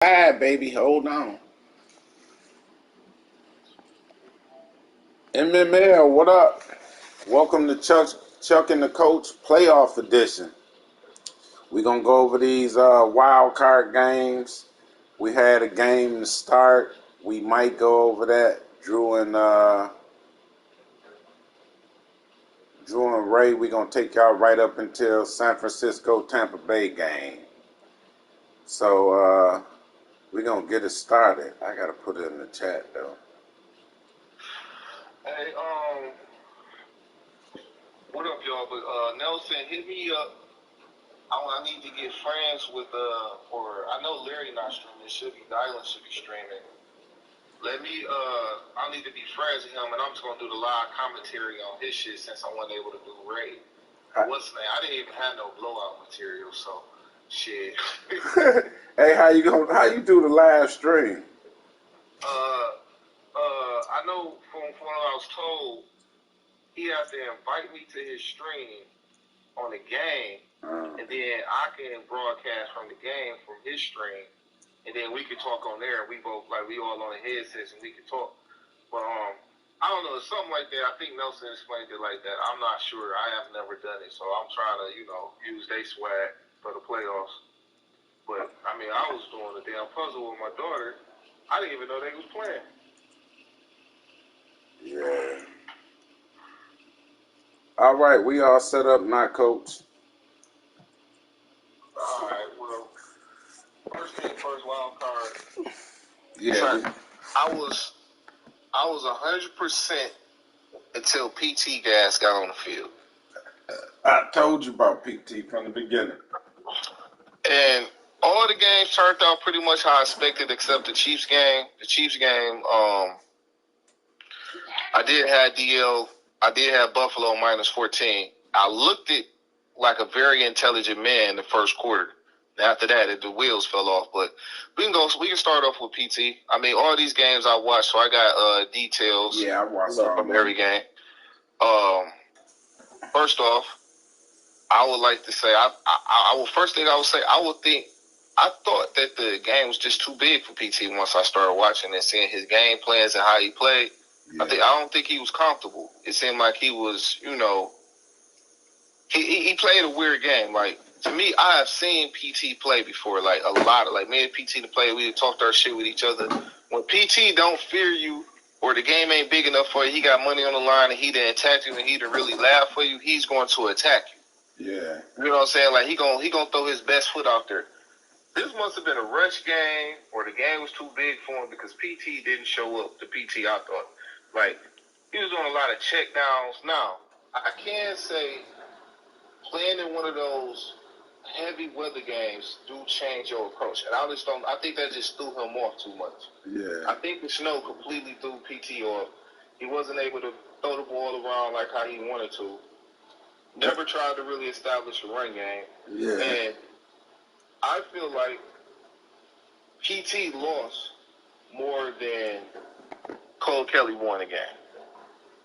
Hi, baby. Hold on. MML, what up? Welcome to Chuck and the Coach Playoff Edition. We're going to go over these wild card games. We had a game to start. We might go over that. Drew and Ray, we're going to take y'all right up until San Francisco-Tampa Bay game. So we're going to get it started. I got to put it in the chat, though. Hey, what up, y'all? But Nelson, hit me up. I need to get friends with or I know Larry not streaming. Dylan should be streaming. I need to be friends with him, and I'm just gonna do the live commentary on his shit since I wasn't able to do Ray. What's the name? I didn't even have no blowout material, so shit. Hey, how you do the live stream? I know from what I was told, he has to invite me to his stream on the game, and then I can broadcast from the game from his stream, and then we can talk on there. We both we all on the headsets and we can talk. But I don't know, it's something like that. I think Nelson explained it like that. I'm not sure. I have never done it, so I'm trying to use their swag for the playoffs. But I mean, I was doing a damn puzzle with my daughter. I didn't even know they was playing. Yeah. All right, we all set up now, Coach. All right, well, first thing first, wild card. Yeah. I was 100% until PT Gas got on the field. I told you about PT from the beginning. And all the games turned out pretty much how I expected, except the Chiefs game. The Chiefs game, I did have Buffalo minus 14. I looked it like a very intelligent man in the first quarter. After that, the wheels fell off. But we can start off with PT. I mean, all these games I watched, so I got details. Yeah, I watched from every game. First off, I would like to say, first thing I would say, I thought that the game was just too big for PT once I started watching and seeing his game plans and how he played. Yeah. I don't think he was comfortable. It seemed like he was, he played a weird game. Like, to me, I have seen PT play before, like a lot of, me and PT to play, we talked our shit with each other. When PT don't fear you or the game ain't big enough for you, he got money on the line and he didn't attack you and he didn't really laugh for you, he's going to attack you. Yeah. You know what I'm saying? Like, he gonna throw his best foot out there. This must have been a rush game, or the game was too big for him because PT didn't show up. The PT, I thought. Like, he was doing a lot of check downs. Now, I can say playing in one of those heavy weather games do change your approach. And I think that just threw him off too much. Yeah. I think the snow completely threw PT off. He wasn't able to throw the ball around like how he wanted to. Never tried to really establish a run game. Yeah. And I feel like PT lost more than Cole Kelly won a game.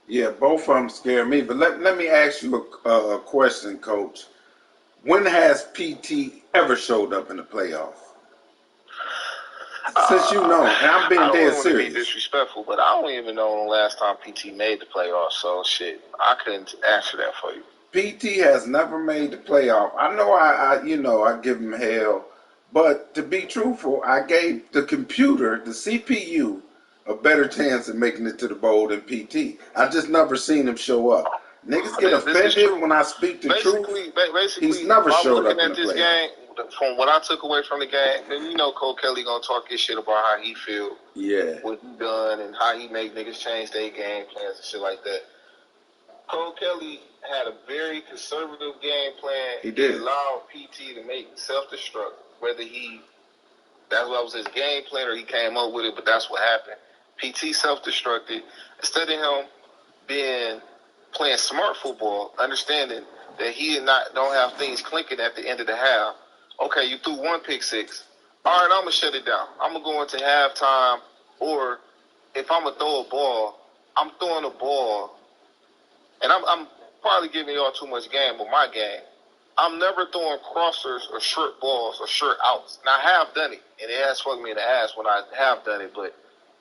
Yeah, both of them scare me. But let me ask you a question, Coach. When has PT ever showed up in the playoff? Since you know, and I'm being dead serious. I don't want to be disrespectful, but I don't even know the last time PT made the playoffs. So shit, I couldn't answer that for you. PT has never made the playoff. I know I give him hell, but to be truthful, I gave the computer, the CPU, a better chance of making it to the bowl than PT. I just never seen him show up. Niggas get offended when I speak the truth. Basically, he's never showed up in the playoff. Game, from what I took away from the game, and Cole Kelly gonna talk his shit about how he feel, what he done, and how he make niggas change their game plans and shit like that. Cole Kelly had a very conservative game plan. He did. He allowed PT to make self-destruct, whether that was his game plan or he came up with it, but that's what happened. PT self-destructed. Instead of him playing smart football, understanding that he don't have things clinking at the end of the half. Okay, you threw one pick six. All right, I'm going to shut it down. I'm going to go into halftime, or if I'm going to throw a ball, I'm throwing a ball. And I'm probably giving y'all too much game, but my game, I'm never throwing crossers or short balls or short outs. And I have done it, and it has fucked me in the ass when I have done it. But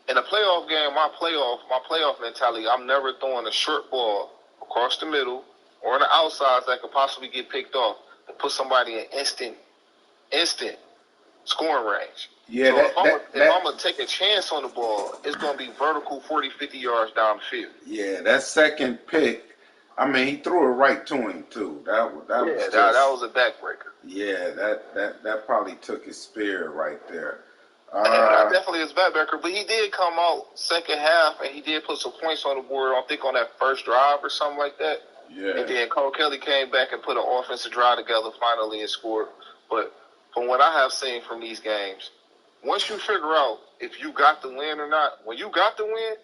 in a playoff game, my playoff mentality, I'm never throwing a short ball across the middle or on the outsides that could possibly get picked off to put somebody in instant scoring range. Yeah, So if I'm gonna take a chance on the ball, it's gonna be vertical 40, 50 yards down the field. Yeah, that second pick, I mean, he threw it right to him too. That was a backbreaker. Yeah, that probably took his spirit right there. That definitely is backbreaker, but he did come out second half and he did put some points on the board. I think on that first drive or something like that. Yeah. And then Cole Kelly came back and put an offensive drive together finally and scored. But from what I have seen from these games, once you figure out if you got the win or not, when you got the win,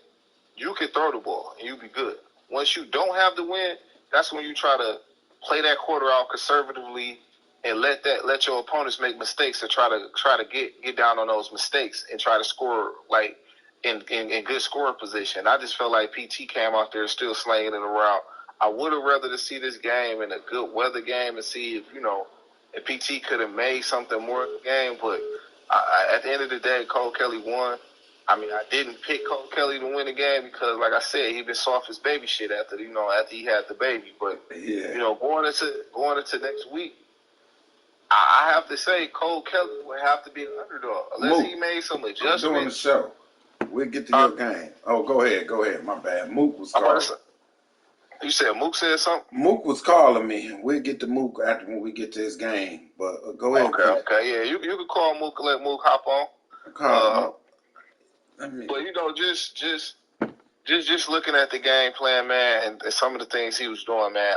you can throw the ball and you be good. Once you don't have the win, that's when you try to play that quarter out conservatively and let your opponents make mistakes and try to get down on those mistakes and try to score like in good scoring position. I just felt like PT came out there still slanging it around. I would have rather to see this game in a good weather game and see if PT could have made something more of the game. But at the end of the day, Cole Kelly won. I mean, I didn't pick Cole Kelly to win the game because, like I said, he been soft his baby shit after he had the baby. But going into next week, I have to say Cole Kelly would have to be an underdog unless he made some adjustments. I'm doing the show. We'll get to your game. Oh, go ahead. My bad. Mook was calling. You said Mook said something? Mook was calling me. We'll get to Mook after when we get to his game. But go ahead. Okay. Yeah, you can call Mook and let Mook hop on. But just looking at the game plan, man, and some of the things he was doing, man,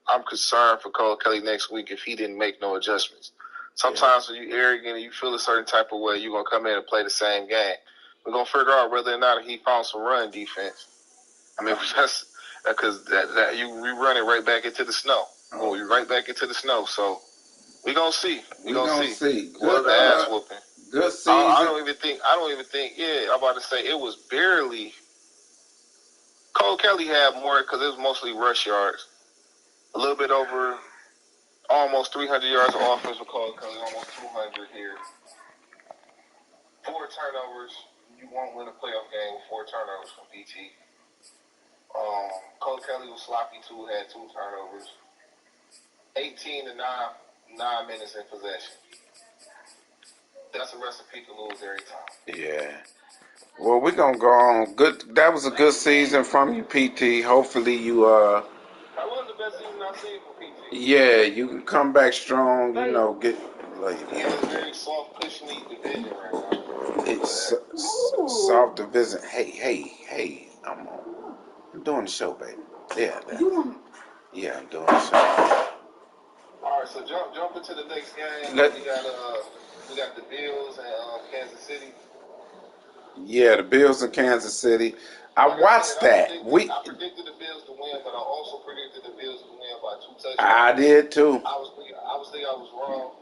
I'm concerned for Cole Kelly next week if he didn't make no adjustments. Sometimes when you're arrogant and you feel a certain type of way, you're gonna come in and play the same game. We're gonna figure out whether or not he found some run defense. I mean, that's because we run it right back into the snow. We right back into the snow. So we gonna see. We gonna see. Good ass whooping. Good season. I don't even think. Yeah, I'm about to say it was barely. Cole Kelly had more because it was mostly rush yards. A little bit over, almost 300 yards of offense for Cole Kelly, almost 200 here. 4 turnovers. You won't win a playoff game with 4 turnovers from PT. Cole Kelly was sloppy too, had 2 turnovers. 18 to 9 minutes in possession. That's a recipe to lose every time. Yeah. Well, we're going to go on. Good. That was a good season from you, PT. Hopefully you... That was the best season I've seen for PT. Yeah, you can come back strong, get... It's a very soft, cushiony division right now. It's soft division. Hey. I'm doing the show, baby. Yeah, I'm doing the show. All right, so jump into the next game. We got the Bills and Kansas City. Yeah, the Bills in Kansas City. I watched that. I predicted the Bills to win, but I also predicted the Bills to win by 2 touchdowns. I did too. I was thinking I was wrong.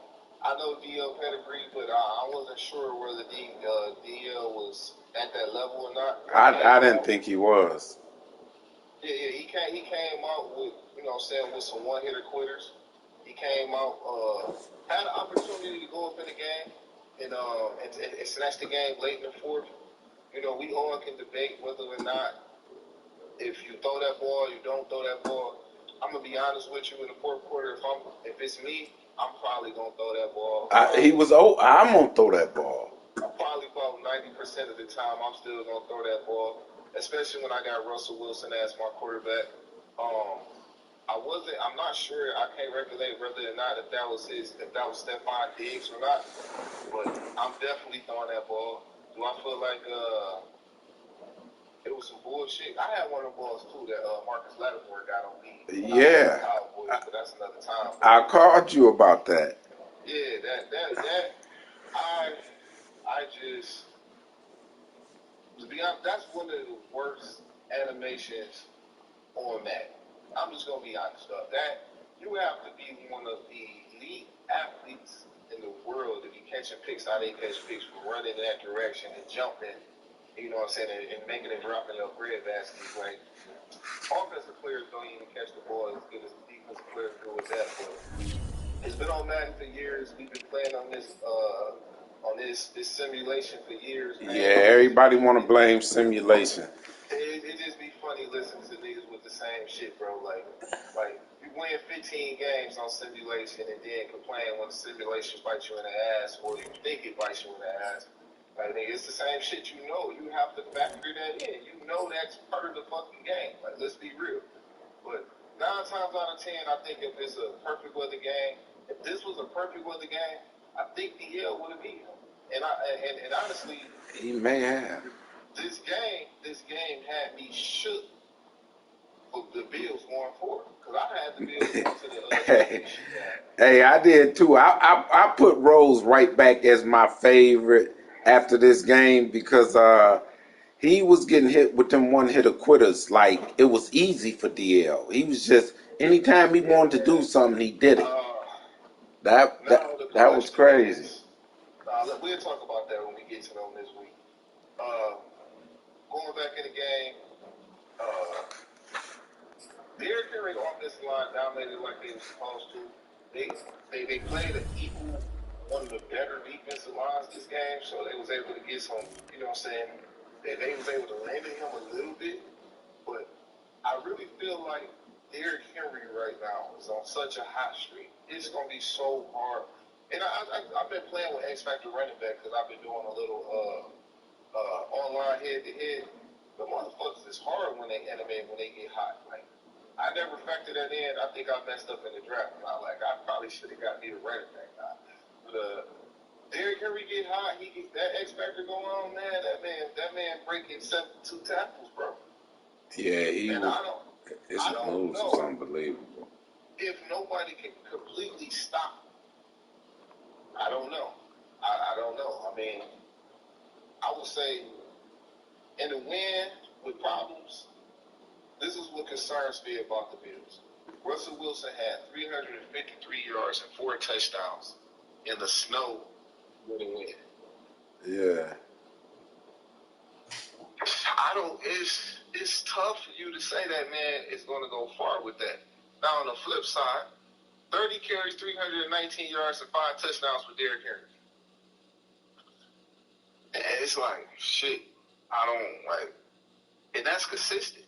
I know DL pedigree, but I wasn't sure whether DL was at that level or not. I didn't think he was. Yeah, he came out with with some one-hitter quitters. He came out, had an opportunity to go up in the game and snatch the game late in the fourth. We all can debate whether or not if you throw that ball, you don't throw that ball. I'm gonna be honest with you. In the fourth quarter, if it's me, I'm probably gonna throw that ball. I'm gonna throw that ball. Probably about 90% of the time, I'm still gonna throw that ball, especially when I got Russell Wilson as my quarterback. I'm not sure. I can't recollect whether or not if that was Stephon Diggs or not. But I'm definitely throwing that ball. Do I feel like it was some bullshit? I had one of the balls too that Marcus Lattimore got on me. Yeah. But that's another time. I called you about that. Yeah, that I just, to be honest, that's one of the worst animations on Madden. I'm just gonna be honest though. That you have to be one of the elite athletes in the world to be catching picks how they catch picks, from running in that direction and jumping, you know what I'm saying, and making it drop in your bread basket. Like, offensive players don't even catch the ball as good as the defensive players do with that. But It's been on Madden for years. We've been playing on this simulation for years, man. Yeah, everybody want to blame simulation. It just be funny listening to niggas with the same shit, bro. Like you win 15 games on simulation and then complain when the simulation bites you in the ass or you think it bites you in the ass. Like, nigga, it's the same shit. You know, you have to factor that in. You know that's part of the fucking game. Like, let's be real. But 9 times out of 10, I think if it's a perfect weather game, if this was a perfect weather game, I think DL would have beat him. And honestly, He may have. this game had me shook for the Bills going forward because I had the Bills going to the championship game. Hey, I did too. I put Rose right back as my favorite after this game because he was getting hit with them one hitter quitters. Like it was easy for DL. He was just anytime he wanted to do something, he did it. That was crazy. We'll talk about that when we get to them this week. Going back in the game, Derrick Henry offensive line dominated like they were supposed to. They played an equal, one of the better defensive lines this game, so they was able to get some, you know what I'm saying? They was able to limit him a little bit, but I really feel like Derrick Henry right now is on such a hot streak. It's gonna be so hard. And I've been playing with X Factor running back because I've been doing a little online head-to-head. The motherfuckers is hard when they animate when they get hot. Like I never factored that in. I think I messed up in the draft. I probably should have got me the running back. But Derrick Henry get hot. He get that X Factor going on, man. That man breaking 72 tackles, bro. Yeah, his moves is unbelievable. If nobody can completely stop him, I don't know. I don't know. I mean, I would say in the win with problems, this is what concerns me about the Bills. Russell Wilson had 353 yards and 4 touchdowns in the snow when he win. Yeah. It's tough for you to say that man is going to go far with that. Now on the flip side, 30 carries, 319 yards, and 5 touchdowns for Derrick Henry. And it's like, shit, I don't like, and that's consistent.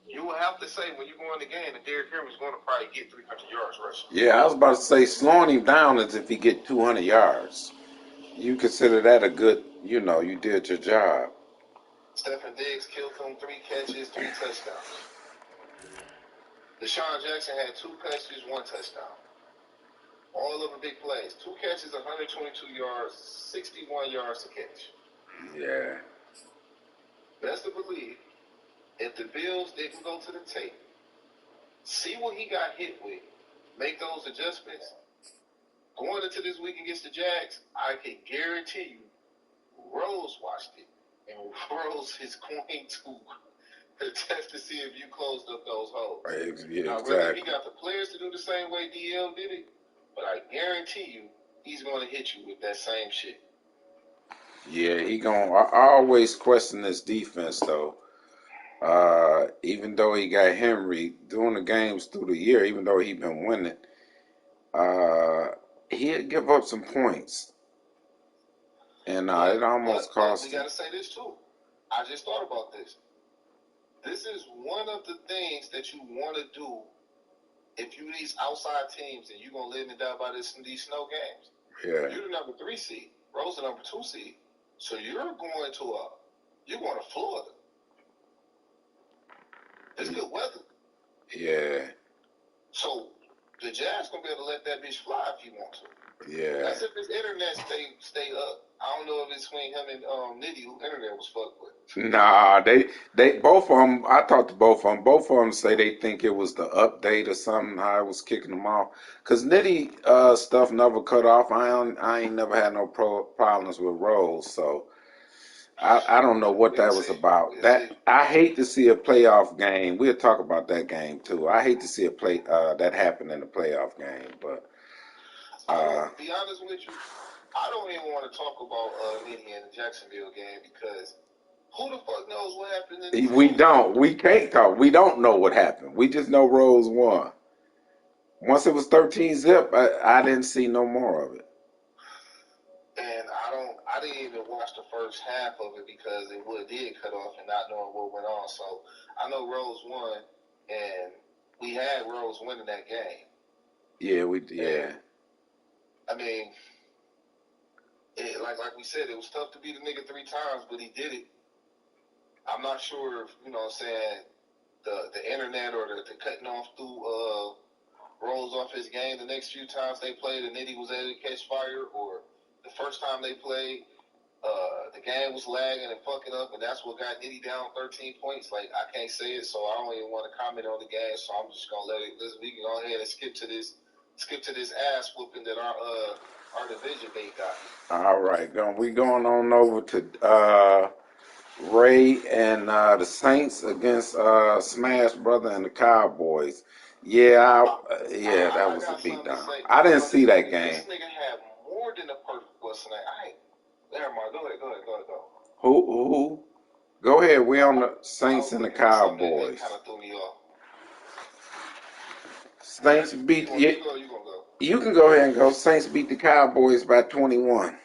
You will have to say when you go in the game that Derrick Henry's going to probably get 300 yards rushing. Yeah, I was about to say slowing him down is if he get 200 yards. You consider that a good, you did your job. Stephen Diggs killed him 3 catches, 3 touchdowns. Deshaun Jackson had 2 catches, 1 touchdown. All of them big plays. 2 catches, 122 yards, 61 yards to catch. Yeah. Best to believe, if the Bills didn't go to the tape, see what he got hit with, make those adjustments, going into this week against the Jags, I can guarantee you, Rose watched it, and Rose is going to test to see if you closed up those holes. Yeah, now, exactly. whether he got the players to do the same way DL did it, but I guarantee you, he's going to hit you with that same shit. Yeah, I always question this defense, though. Even though he got Henry during the games through the year, even though he been winning, he'd give up some points. And it almost cost him. We got to say this, too. I just thought about this. This is one of the things that you want to do if you these outside teams and you're going to live and die by these snow games. Yeah. You're the number 3 seed. Rose the number 2 seed. So you're going to Florida. It's good weather. Yeah. So the Jazz going to be able to let that bitch fly if he wants to. Yeah. That's if his internet stay up. I don't know if it's between him and Nitty who internet was fucked with. Nah, they both of them. I talked to both of them. Both of them say they think it was the update or something. How it was kicking them off. Cause Nitty stuff never cut off. I ain't never had no problems with Rose. So I don't know what that was about. I hate to see a playoff game. We'll talk about that game too. I hate to see that happen in the playoff game. But to be honest with you, I don't even want to talk about Nitty and the Jacksonville game because who the fuck knows what happened in the we don't. We can't talk. We don't know what happened. We just know Rose won. Once it was 13 zip, I didn't see no more of it. And I didn't even watch the first half of it because it did cut off and not knowing what went on. So I know Rose won, and we had Rose winning that game. Yeah, yeah. And, I mean, like we said, it was tough to beat a nigga 3 times, but he did it. I'm not sure if, you know what I'm saying, the internet or the cutting off through Rose off his game the next few times they played and Nitty was able to catch fire, or the first time they played, the game was lagging and fucking up, and that's what got Nitty down 13 points. Like, I can't say it, so I don't even want to comment on the game, so I'm just gonna we can go ahead and skip to this ass whooping that our division mate got. All right, we going on over to Ray and the Saints against Smash Brother and the Cowboys. Yeah, that was a beatdown. I didn't see that game. This nigga had more than a perfect bust tonight. Never mind. Go ahead. Who? Go ahead. We on the Saints and the Cowboys. Kind of threw me off. Saints beat. You gonna go. You can go ahead and go. Saints beat the Cowboys by 21.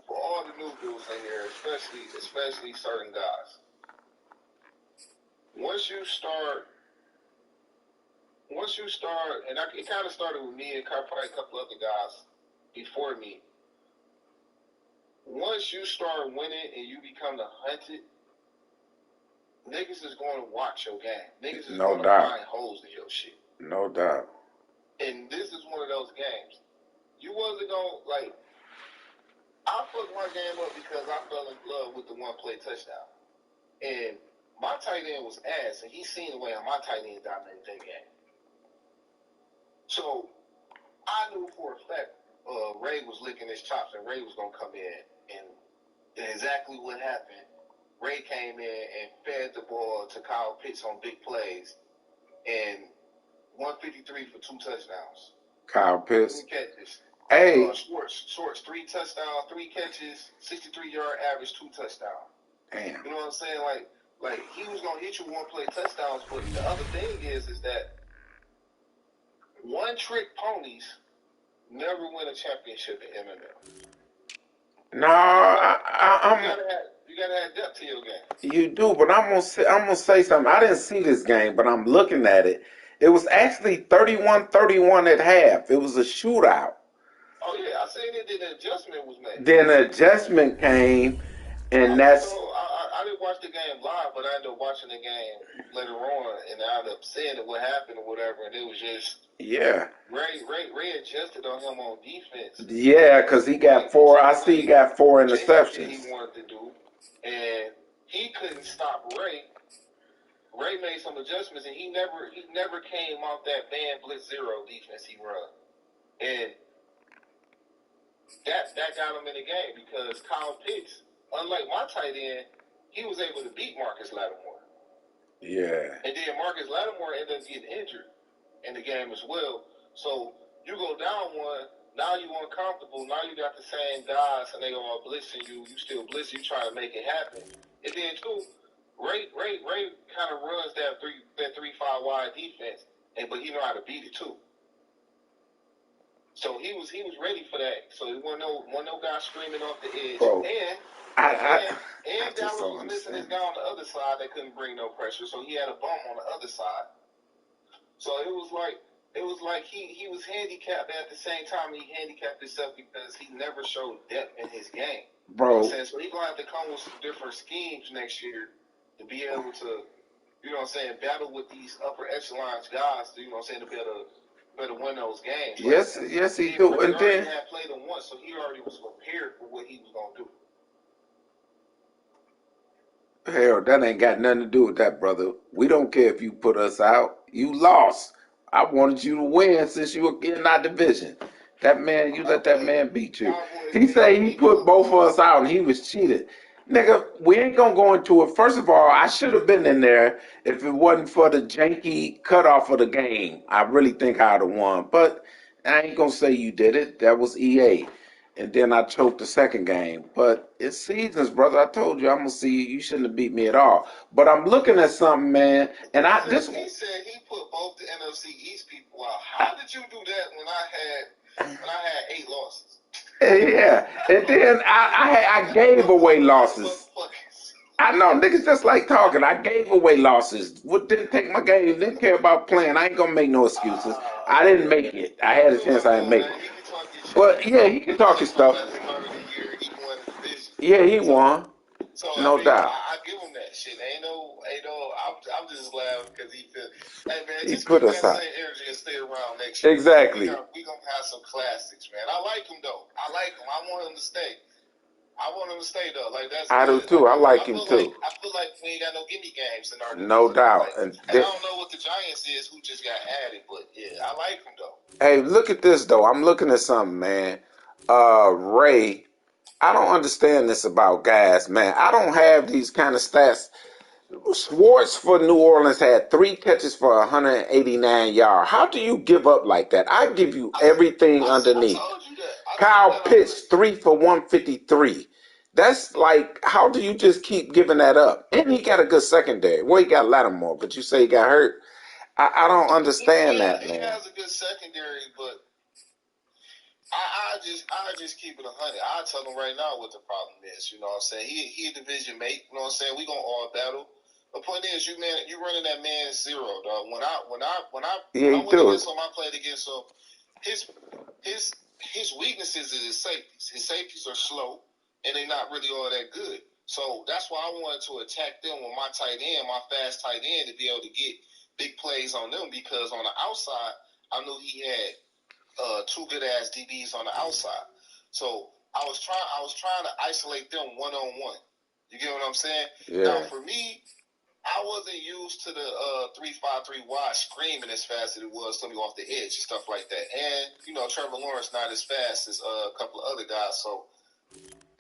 For all the new dudes in here, especially certain guys. Once you start, and it kind of started with me and probably a couple other guys before me. Once you start winning and you become the hunted, niggas is going to watch your game. Niggas is going to find holes in your shit. No doubt. And this is one of those games. You wasn't going to, like, I fucked my game up because I fell in love with the one-play touchdown. And my tight end was ass, and he seen the way my tight end dominated that game. So I knew for a fact Ray was licking his chops, and Ray was going to come in. And exactly what happened. Ray came in and fed the ball to Kyle Pitts on big plays, and 153 for 2 touchdowns. Kyle Pitts. 3 catches. Hey. Schwartz, 3 touchdowns, 3 catches, 63-yard average, 2 touchdowns. Damn. You know what I'm saying? Like he was gonna hit you one-play touchdowns, but the other thing is that one-trick ponies never win a championship in MMA. No, you gotta have depth to your game. You do, but I'm gonna say something. I didn't see this game, but I'm looking at it. It was actually 31-31 at half. It was a shootout. Oh yeah, I seen it. Then an adjustment was made. Then an adjustment came, and that's. I didn't watch the game live, but I ended up watching the game later on, and I ended up seeing what happened or whatever, and it was just. Yeah. Ray adjusted on him on defense. Yeah, because he got 4. I see he got 4 interceptions. He wanted to do, and he couldn't stop Ray. Ray made some adjustments, and he never came off that man blitz zero defense he run, and that got him in the game because Kyle Pitts, unlike my tight end, he was able to beat Marcus Lattimore. Yeah. And then Marcus Lattimore ended up getting injured in the game as well. So you go down one, now you uncomfortable, now you got the same guys and they all blitzing you, you still blitzing, you trying to make it happen. And then too, Ray kind of runs that 3-5 wide defense, but he know how to beat it too. So he was ready for that. So there wasn't no guy screaming off the edge. Bro, and Dallas was missing his guy on the other side that couldn't bring no pressure. So he had a bum on the other side. So it was like he was handicapped, but at the same time he handicapped himself because he never showed depth in his game. Bro. You know what I'm saying? So he's gonna have to come with some different schemes next year to be able to, you know what I'm saying, battle with these upper echelons guys, you know what I'm saying, to be able to better win those games. Yes, he do. And then he had played them once, so he already was prepared for what he was gonna do. Hell, that ain't got nothing to do with that, brother. We don't care if you put us out. You lost. I wanted you to win since you were in our division. That man, you let that man beat you. He said he put both of us out and he was cheated. Nigga, we ain't gonna go into it. First of all, I should have been in there if it wasn't for the janky cutoff of the game. I really think I'd have won. But I ain't gonna say you did it. That was EA. and then I choked the second game. But it's seasons, brother. I told you I'm gonna see you. You shouldn't have beat me at all. But I'm looking at something, man, and He said he put both the NFC East people out. How did you do that when I had 8 losses? yeah, and then I gave away losses. I know niggas just like talking. I gave away losses. What didn't take my game? Didn't care about playing. I ain't gonna make no excuses. I didn't make it. I had a chance. I didn't make it. But yeah, he can talk his stuff. Yeah, he won. So No doubt. I give him that shit. Ain't no. I'm just laughing because he feel. Hey man, He just put keep us that out. same energy and stay around next year. Exactly. We gonna have some classics, man. I like him though. I like him. I want him to stay. Though. Like that's. I do good. too. I like him feel too. I feel like we ain't got no gimme games in our division. No doubt. Like, and I don't know what the Giants is who just got added, but yeah, I like him though. Hey, look at this though. I'm looking at something, man. Ray, I don't understand this about guys, man. I don't have these kind of stats. Schwartz for New Orleans had 3 catches for 189 yards. How do you give up like that? I give you everything underneath. I told you that. Kyle Pitts 3 for 153. That's like, how do you just keep giving that up? And he got a good secondary. Well, he got Lattimore, but you say he got hurt. I don't understand that, man. He has a good secondary, but I just keep it 100. I tell him right now what the problem is. You know what I'm saying? He a division mate. You know what I'm saying? We gonna all battle. The point is, you running that man zero, dog. When I went against him, I played against him. His weaknesses is his safeties. His safeties are slow, and they're not really all that good. So that's why I wanted to attack them with my tight end, my fast tight end, to be able to get big plays on them. Because on the outside, I knew he had 2 good ass DBs on the outside. So I was trying to isolate them 1-on-1. You get what I'm saying? Yeah. Now for me, I wasn't used to the 3-5-3 wide screaming as fast as it was to me off the edge and stuff like that. And Trevor Lawrence not as fast as a couple of other guys. So,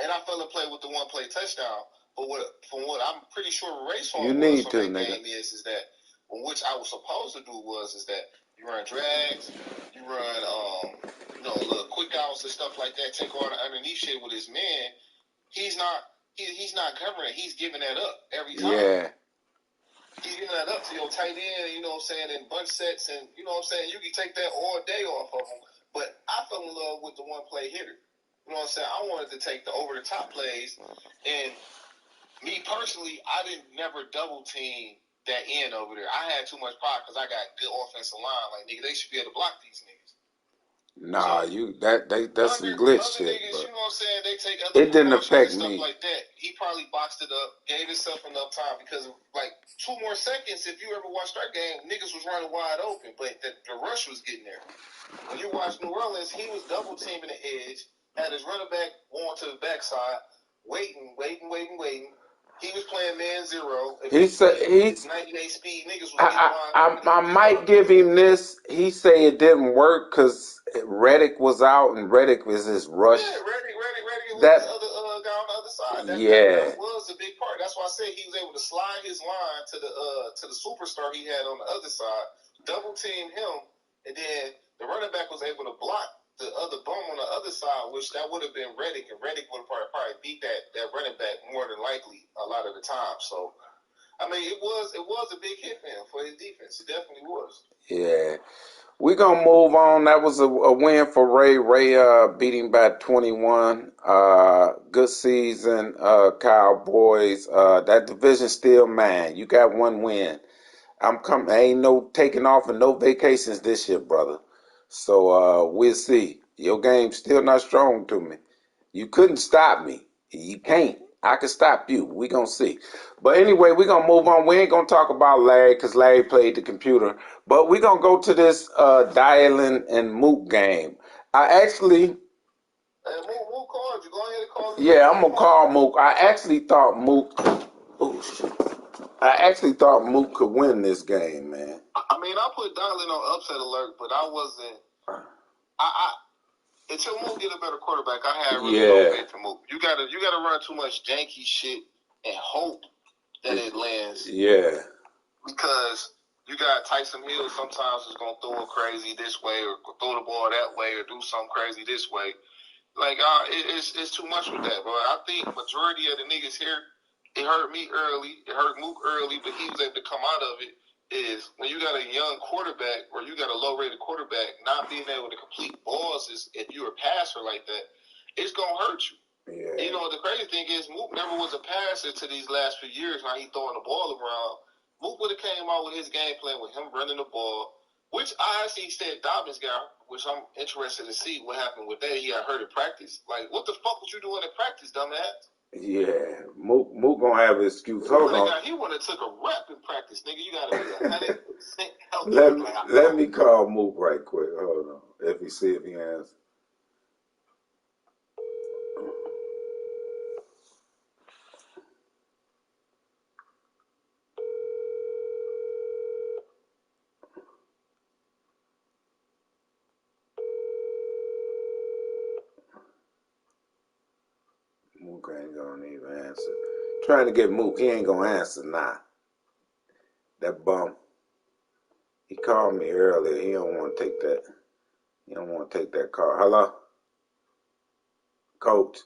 and I fell in play with the 1-play touchdown. But from what I'm pretty sure Ray's on game is that which I was supposed to do is that you run drags, you run little quick outs and stuff like that. Take all the underneath shit with his man. He's not covering it. He's giving that up every time. Yeah. He's giving that up to your tight end, you know what I'm saying, and bunch sets, and you know what I'm saying, you can take that all day off of him. But I fell in love with the 1-play hitter. You know what I'm saying? I wanted to take the over-the-top plays, and me personally, I didn't never double team that end over there. I had too much pride because I got good offensive line. Like, nigga, they should be able to block these niggas. Nah, that's some glitch shit. Niggas, you know what I'm saying? They take other it didn't affect and stuff me. like that. He probably boxed it up, gave himself enough time because of, like 2 more seconds. If you ever watched our game, niggas was running wide open, but the rush was getting there. When you watch New Orleans, he was double teaming the edge, had his running back going to the backside, waiting. He was playing man zero. He's 98 speed niggas was I might give him this. He say it didn't work because Reddick was out and Reddick was his rush. Yeah, Reddick was the other guy on the other side. That was a big part. That's why I said he was able to slide his line to the superstar he had on the other side, double team him, and then the running back was able to block the other bum on the other side, which that would have been Reddick, and Reddick would have probably beat that running back more than likely a lot of the time. So, I mean, it was a big hit for him for his defense. It definitely was. Yeah. We're going to move on. That was a win for Ray. Ray beat him by 21. Good season, Cowboys. That division still mine. You got 1 win. I'm coming. Ain't no taking off and no vacations this year, brother. So we'll see. Your game's still not strong to me. You couldn't stop me. You can't. I can stop you. We gonna see. But anyway, we gonna move on. We ain't gonna talk about Larry because Larry played the computer. But we gonna go to this Dylan and Mook game. I actually. Mook called you. Go ahead and call him. Yeah, I'm gonna call Mook. I actually thought Mook. Oh shit. I actually thought Mook could win this game, man. I mean, I put Dylan on upset alert, but I wasn't. Until Mook get a better quarterback, I had really no faith in Mook. You gotta run too much janky shit and hope that it lands. Yeah. Because you got Tyson Hill sometimes is gonna throw it crazy this way or throw the ball that way or do something crazy this way. Like, it's too much with that, bro. I think majority of the niggas here, it hurt me early, it hurt Mook early, but he was able to come out of it. Is when you got a young quarterback or you got a low-rated quarterback, not being able to complete balls is if you're a passer like that, it's gonna hurt you. Yeah. You know, the crazy thing is Mook never was a passer to these last few years. Now he throwing the ball around. Mook would have came out with his game plan with him running the ball, which I actually said Dobbins got, which I'm interested to see what happened with that. He got hurt at practice. Like, what the fuck was you doing at practice, dumbass? Yeah, Mook gonna have an excuse. Hold on. He would have took a rep in practice, nigga. You gotta be 100% healthy. Let me call Mook right quick. Hold on. If he see if he answers. Mook ain't gonna even answer. Trying to get Mook, he ain't gonna answer now. That bum. He called me earlier. He don't want to take that. He don't want to take that call. Hello, Coach.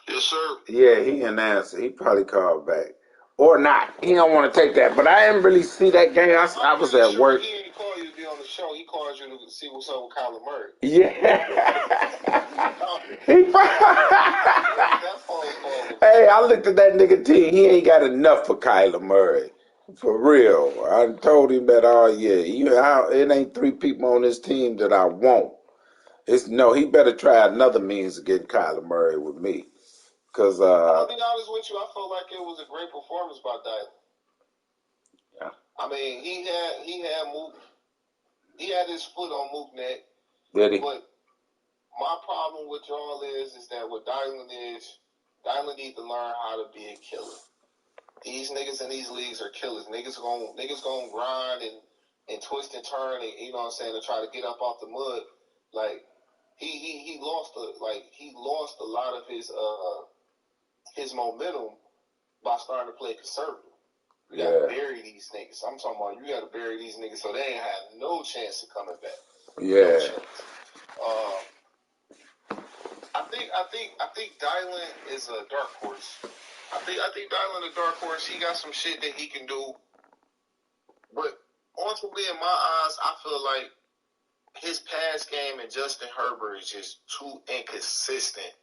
Yes, sir. Yeah, he didn't answer. He probably called back. Or not. He don't want to take that. But I didn't really see that game. I was at work. He didn't call you to be on the show. He called you to see what's up with Kyler Murray. Yeah. Hey, I looked at that nigga team. He ain't got enough for Kyler Murray. For real. I told him that all year. It ain't 3 people on this team that I want. He better try another means to get Kyler Murray with me. Cause I'll be honest with you, I felt like it was a great performance by Dylan. Yeah. I mean, he had Mook. He had his foot on Mook neck. Did he? But my problem with y'all is that what Dylan needs to learn how to be a killer. These niggas in these leagues are killers. Niggas gonna grind and twist and turn and, you know what I'm saying, to try to get up off the mud. Like he lost a lot of his momentum by starting to play conservative. You gotta bury these niggas. I'm talking about you gotta bury these niggas so they ain't have no chance of coming back. Yeah. No chance. I think Dylan is a dark horse. I think Dylan a dark horse. He got some shit that he can do. But ultimately, in my eyes, I feel like his pass game and Justin Herbert is just too inconsistent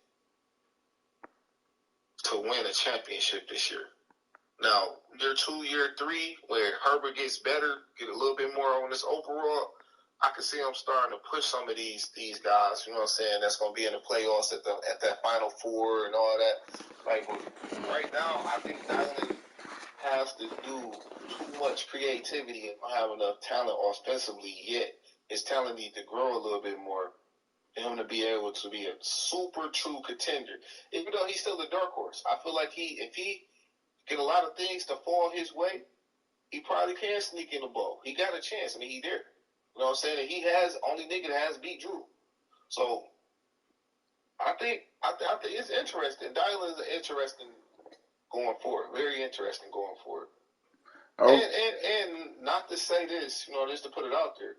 to win a championship this year. Now, year 2, year 3, where Herbert gets better, get a little bit more on this overall, I can see him starting to push some of these guys, you know what I'm saying, that's going to be in the playoffs at that Final Four and all that. Like, right now, I think Dylan has to do too much creativity and not have enough talent offensively yet. His talent needs to grow a little bit more for him to be able to be a super true contender. Even though he's still a dark horse, I feel like if he get a lot of things to fall his way, he probably can sneak in the ball. He got a chance. I mean, he there. You know what I'm saying? And he has only nigga that has beat Drew. So I think it's interesting. Dylan is interesting going forward. Very interesting going forward. Oh. And not to say this, you know, just to put it out there.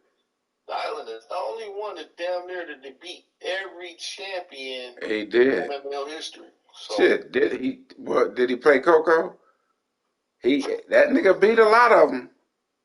Dylan is the only one that damn near to beat every champion he did. in NFL history. So, shit, did he play Coco? That nigga beat a lot of them.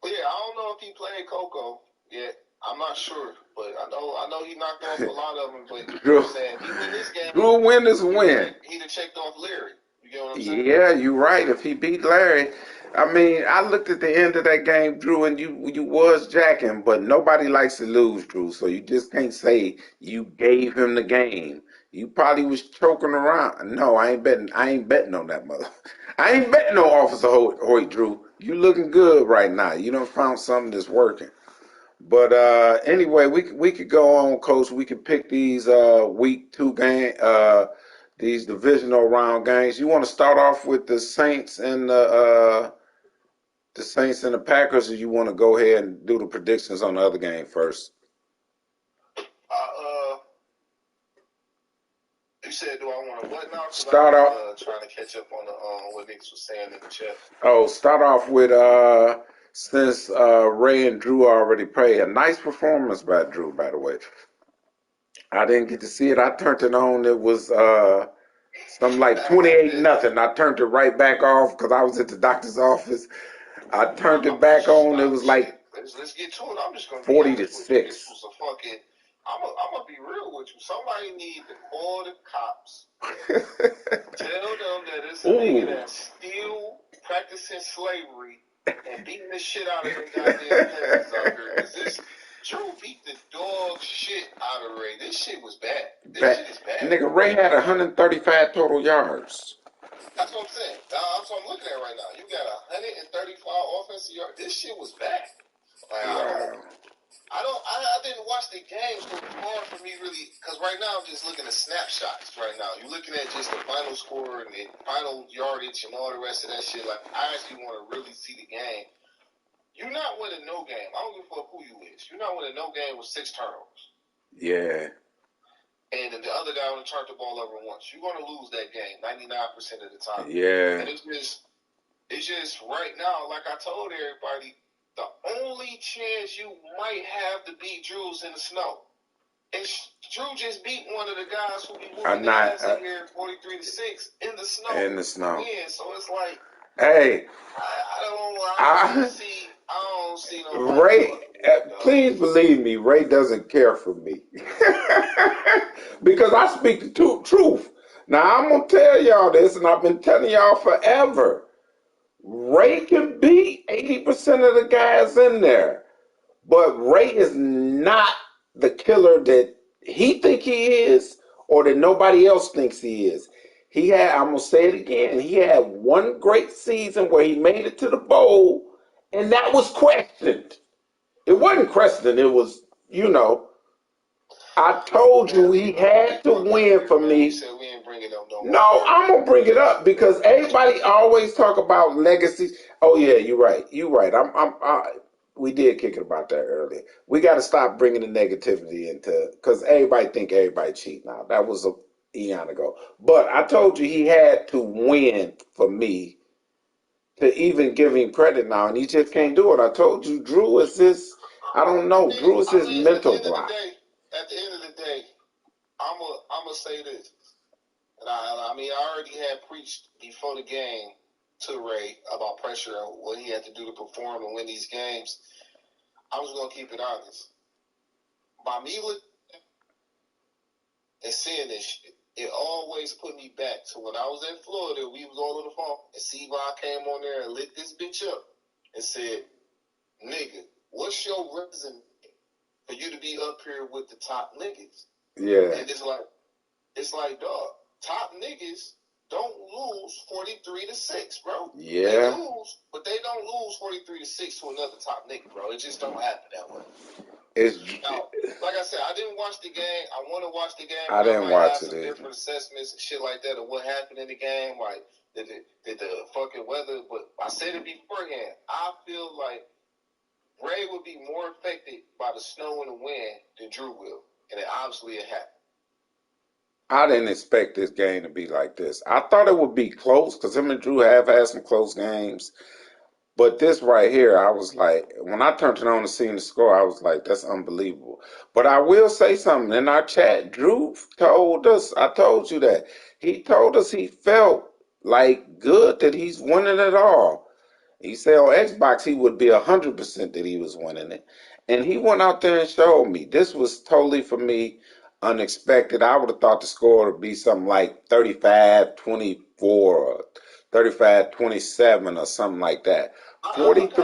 Yeah, I don't know if he played Coco yet. I'm not sure, but I know he knocked off a lot of them. But Drew, you know what I'm saying, he win this game. Drew win this win. He'd have checked off Larry. You get what I'm saying? Yeah, you're right. If he beat Larry, I mean, I looked at the end of that game, Drew, and you was jacking, but nobody likes to lose, Drew. So you just can't say you gave him the game. You probably was choking around. No, I ain't betting on that mother. I ain't betting on Officer Hoyt, Drew. You looking good right now. You done found something that's working. But anyway, we could go on, Coach. We could pick these week 2 game, these divisional round games. You want to start off with the Saints and the Packers, or you want to go ahead and do the predictions on the other game first? You said, do I want to what now? Start off trying to catch up on what niggas was saying in the chat. Oh, start off with since Ray and Drew already played. A nice performance by Drew, by the way. I didn't get to see it. I turned it on. It was something like 28-0. I turned it right back off because I was at the doctor's office. I turned it back on. It was like let's get to it. I'm just gonna be 40 to honest with you. This 6. was a fucking. I'm gonna be real with you. Somebody need to call the cops. Tell them that it's a nigga that's still practicing slavery and beating the shit out of them goddamn peasants out here. Cause this Drew beat the dog shit out of Ray. This shit was bad. This shit is bad. Nigga, Ray had 135 total yards. That's what I'm saying. That's what I'm looking at right now. You got 135 offensive yards. This shit was bad. Like, Wow. I didn't watch the game, so it's hard for me really, because right now I'm just looking at snapshots right now. You're looking at just the final score and the final yardage and all the rest of that shit. Like, I actually want to really see the game. You're not winning no game. I don't give a fuck who you is. You're not winning no game with 6 turnovers. Yeah. And then the other guy only turned the ball over once. You're going to lose that game 99% of the time. Yeah. And it's just right now, like I told everybody, the only chance you might have to beat Drew's in the snow. And Drew just beat one of the guys who be moving their ass in here 43 to 6 in the snow. In the snow. Yeah, so it's like, hey, I don't see no Ray. Please believe me, Ray doesn't care for me because I speak the truth. Now I'm gonna tell y'all this, and I've been telling y'all forever. Ray can beat 80% of the guys in there, but Ray is not the killer that he think he is or that nobody else thinks he is. I'm going to say it again, he had one great season where he made it to the bowl, and that was questioned. It wasn't questioned, it was, I told you he had to win for me. No, I'm gonna bring it up because everybody always talk about legacies. Oh yeah, you're right. You're right. We did kick it about that earlier. We got to stop bringing the negativity into because everybody think everybody cheat now. That was a eon ago. But I told you he had to win for me to even give him credit now, and he just can't do it. I told you, Drew is his. I don't know. Drew is his mental block. At the end of the day, I'm gonna say this. And I already had preached before the game to Ray about pressure and what he had to do to perform and win these games. I'm just going to keep it honest. By me looking and seeing this shit, it always put me back to when I was in Florida, we was all on the phone, and C-Ron came on there and lit this bitch up and said, nigga, what's your reason for you to be up here with the top niggas? Yeah. And it's like, dog, top niggas don't lose 43 to 6, bro. Yeah. They lose, but they don't lose 43 to 6 to another top nigga, bro. It just don't happen that way. Now, like I said, I didn't watch the game. I want to watch the game. I didn't watch it. Some different assessments and shit like that of what happened in the game, like did the fucking weather. But I said it beforehand. I feel like Ray would be more affected by the snow and the wind than Drew will, and obviously it happened. I didn't expect this game to be like this. I thought it would be close because him and Drew have had some close games. But this right here, I was like, when I turned it on to see the score, I was like, that's unbelievable. But I will say something. In our chat, Drew told us, I told you that. He told us he felt like good that he's winning it all. He said on Xbox he would be 100% that he was winning it. And he went out there and showed me. This was totally, for me, unexpected. I would have thought the score would be something like 35-24 or 35-27 or something like that. 43-6. I thought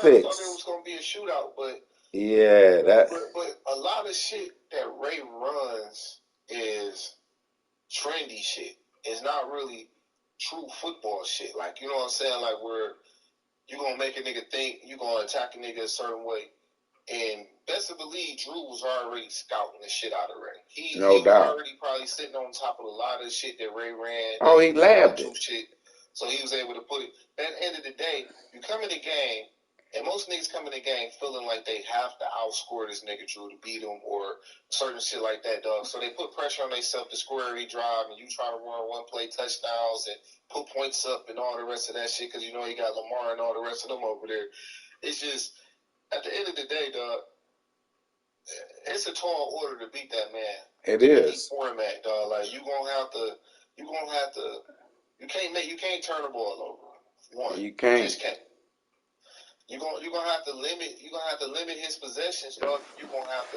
it was going to be a shootout, but yeah, but a lot of shit that Ray runs is trendy shit. It's not really true football shit. Like, you know what I'm saying? Like, where you're going to make a nigga think, you're going to attack a nigga a certain way. And best to believe, Drew was already scouting the shit out of Ray. He was already probably sitting on top of a lot of shit that Ray ran. Oh, he labbed it. Shit. So he was able to put it. At the end of the day, you come in the game, and most niggas come in the game feeling like they have to outscore this nigga Drew to beat him or certain shit like that, dog. So they put pressure on themselves to score every drive, and you try to run one-play touchdowns and put points up and all the rest of that shit because you know you got Lamar and all the rest of them over there. It's just, at the end of the day, dog, it's a tall order to beat that man. It is. Format, dog. Like you gonna have to. You can't turn the ball over. One, You can't. You just can't. You're gonna have to limit his possessions, dog. You're gonna have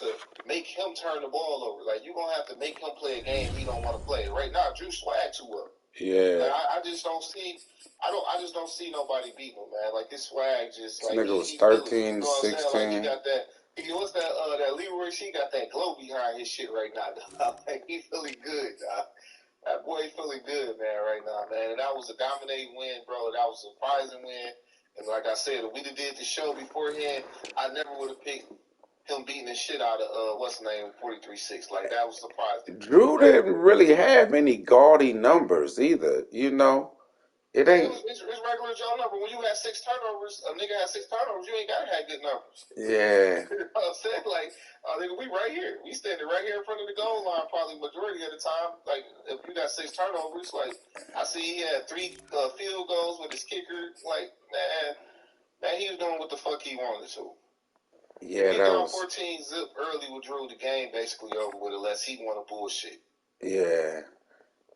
to make him turn the ball over. Like you're gonna have to make him play a game he don't want to play. Right now, Drew swag too well. Yeah. Like, I just don't see. I just don't see nobody beating him, man. Like this swag just This like nigga was he 13, you know 16. Like he got that. What's that Leroy? She got that glow behind his shit right now. Dog. Like he feeling good, dog. That boy feeling good, man, right now, man. And that was a dominating win, bro. That was a surprising win. And like I said, if we did the show beforehand, I never would have picked him beating the shit out of what's the name 43-6. Like that was surprising. Drew didn't really have any gaudy numbers either, you know. It ain't. It's regular Joe number. When you had 6 turnovers, a nigga had 6 turnovers, you ain't gotta have good numbers. Yeah. You know what I'm saying? Like, nigga, we right here. We standing right here in front of the goal line probably majority of the time. Like, if you got 6 turnovers, like, I see he had 3 field goals with his kicker. Like, man, he was doing what the fuck he wanted to. Yeah, he that got was 14 zip early with Drew. The game basically over with unless he want to bullshit. Yeah.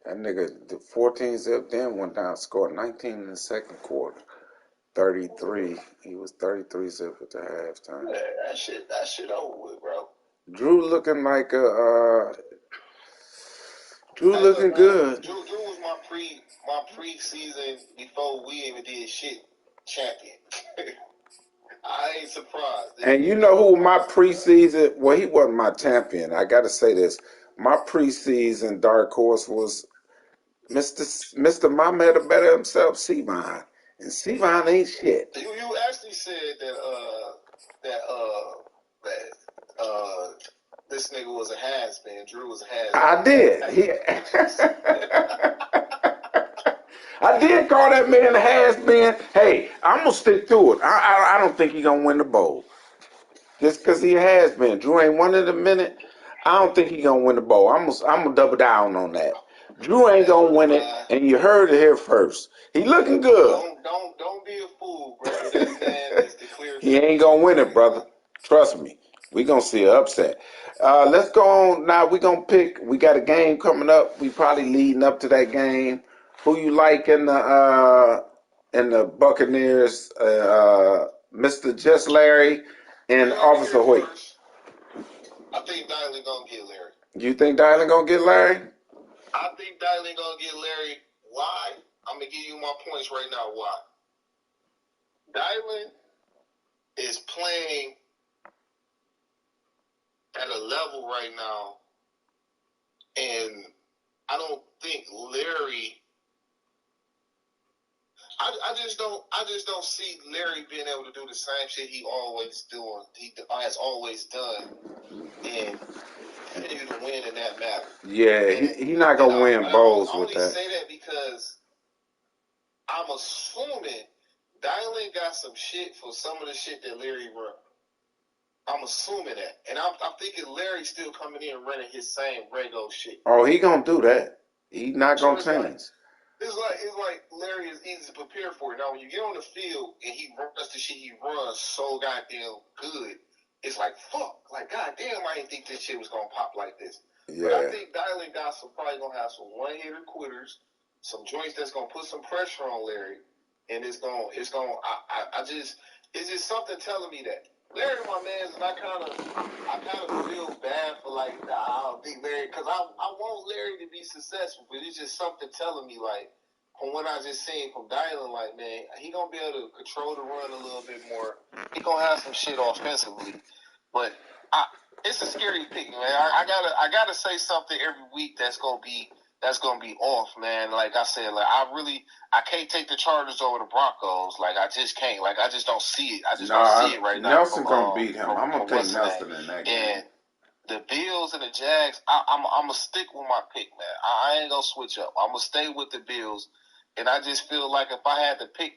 That nigga, the 14 zip, then went down, scored 19 in the second quarter. 33. He was 33 zip at the halftime. Yeah, that shit over with, bro. Drew looking like Drew looking good. Drew was my pre-season before we even did shit champion. I ain't surprised. And you know who my preseason? Well, he wasn't my champion. I got to say this. My preseason dark horse was Mr. Mama better himself, Sevon. And Sevon ain't shit. You actually said that this nigga was a has-been. Drew was a has-been. I did. I did call that man a has-been. Hey, I'm going to stick to it. I don't think he's going to win the bowl. Just because he has been. Drew ain't won in a minute. I don't think he's going to win the bowl. I'm going to double down on that. Drew ain't going to win it, and you heard it here first. He looking good. Don't be a fool, bro. That man is the clear. He ain't going to win it, brother. Trust me. We going to see an upset. Let's go on. Now we going to pick. We got a game coming up. We probably leading up to that game. Who you like in the Buccaneers? Mr. Just Larry and Officer Hoyt. I think Dylan gonna get Larry. You think Dylan gonna get Larry? I think Dylan gonna get Larry. Why? I'm gonna give you my points right now. Why? Dylan is playing at a level right now, and I don't think Larry. I just don't see Larry being able to do the same shit he has always done, and continue to win in that matter. Yeah, he's not gonna win bowls with that. I only say that because I'm assuming Dylan got some shit for some of the shit that Larry run. I'm assuming that, and I'm thinking Larry's still coming in running his same Rego shit. Oh, he gonna do that. He's not gonna change. It's like Larry is easy to prepare for. Now, when you get on the field and he runs the shit he runs so goddamn good, it's like, fuck. Like, goddamn, I didn't think this shit was going to pop like this. Yeah. But I think Dylan got probably going to have some one-hitter quitters, some joints that's going to put some pressure on Larry, and it's just something telling me that. Larry, my man, and I kind of feel bad for like I don't think Larry, because I want Larry to be successful, but it's just something telling me like from what I just seen from Dylan, like man, he gonna be able to control the run a little bit more. He gonna have some shit offensively, but it's a scary pick, man. I gotta say something every week that's gonna be off, man. Like I said, like I can't take the Chargers over the Broncos. Like I just can't. Like I just don't see it. I just don't see it right now. Nelson gonna beat him. I'm gonna take Nelson in that game. And the Bills and the Jags, I'm gonna stick with my pick, man. I ain't gonna switch up. I'm gonna stay with the Bills, and I just feel like if I had to pick,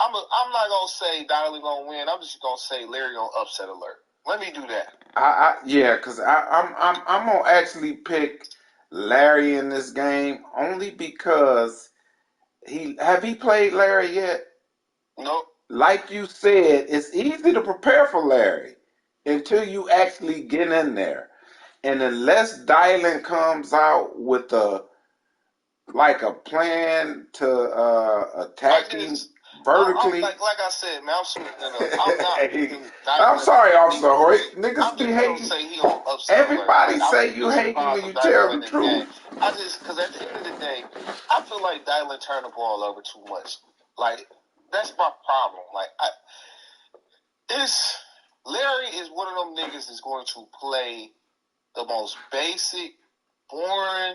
I'm not gonna say Dylan gonna win. I'm just gonna say Larry gonna upset alert. Let me do that. Yeah, because I'm gonna actually pick Larry in this game only because he played Larry yet? Nope. Like you said, it's easy to prepare for Larry until you actually get in there. And unless Dylan comes out with a plan to attack him vertically. Like I said, man, I'm sweeping it up. I'm not picking I'm Dylan. sorry, Officer Hoyt. I'm Niggas be just gonna hating. say he on upset Everybody alert. say you hate me when you tell the truth. Because at the end of the day, I feel like Dylan turned the ball over too much. Like, that's my problem. Like, Larry is one of them niggas that's going to play the most basic, boring,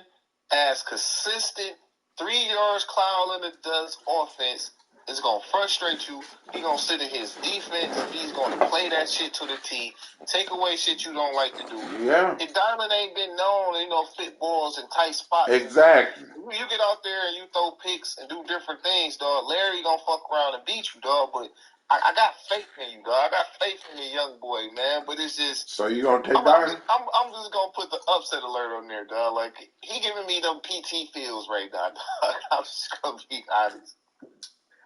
as consistent 3 yards cloud in the dust offense. It's going to frustrate you. He's going to sit in his defense. He's going to play that shit to the T. Take away shit you don't like to do. Yeah. If Diamond ain't been known, fit balls in tight spots. Exactly. You get out there and you throw picks and do different things, dog. Larry going to fuck around and beat you, dog. But I got faith in you, dog. I got faith in your young boy, man. But it's just... So you going to take Diamond? I'm just going to put the upset alert on there, dog. Like, he giving me them PT feels right now, dog. I'm just going to be honest.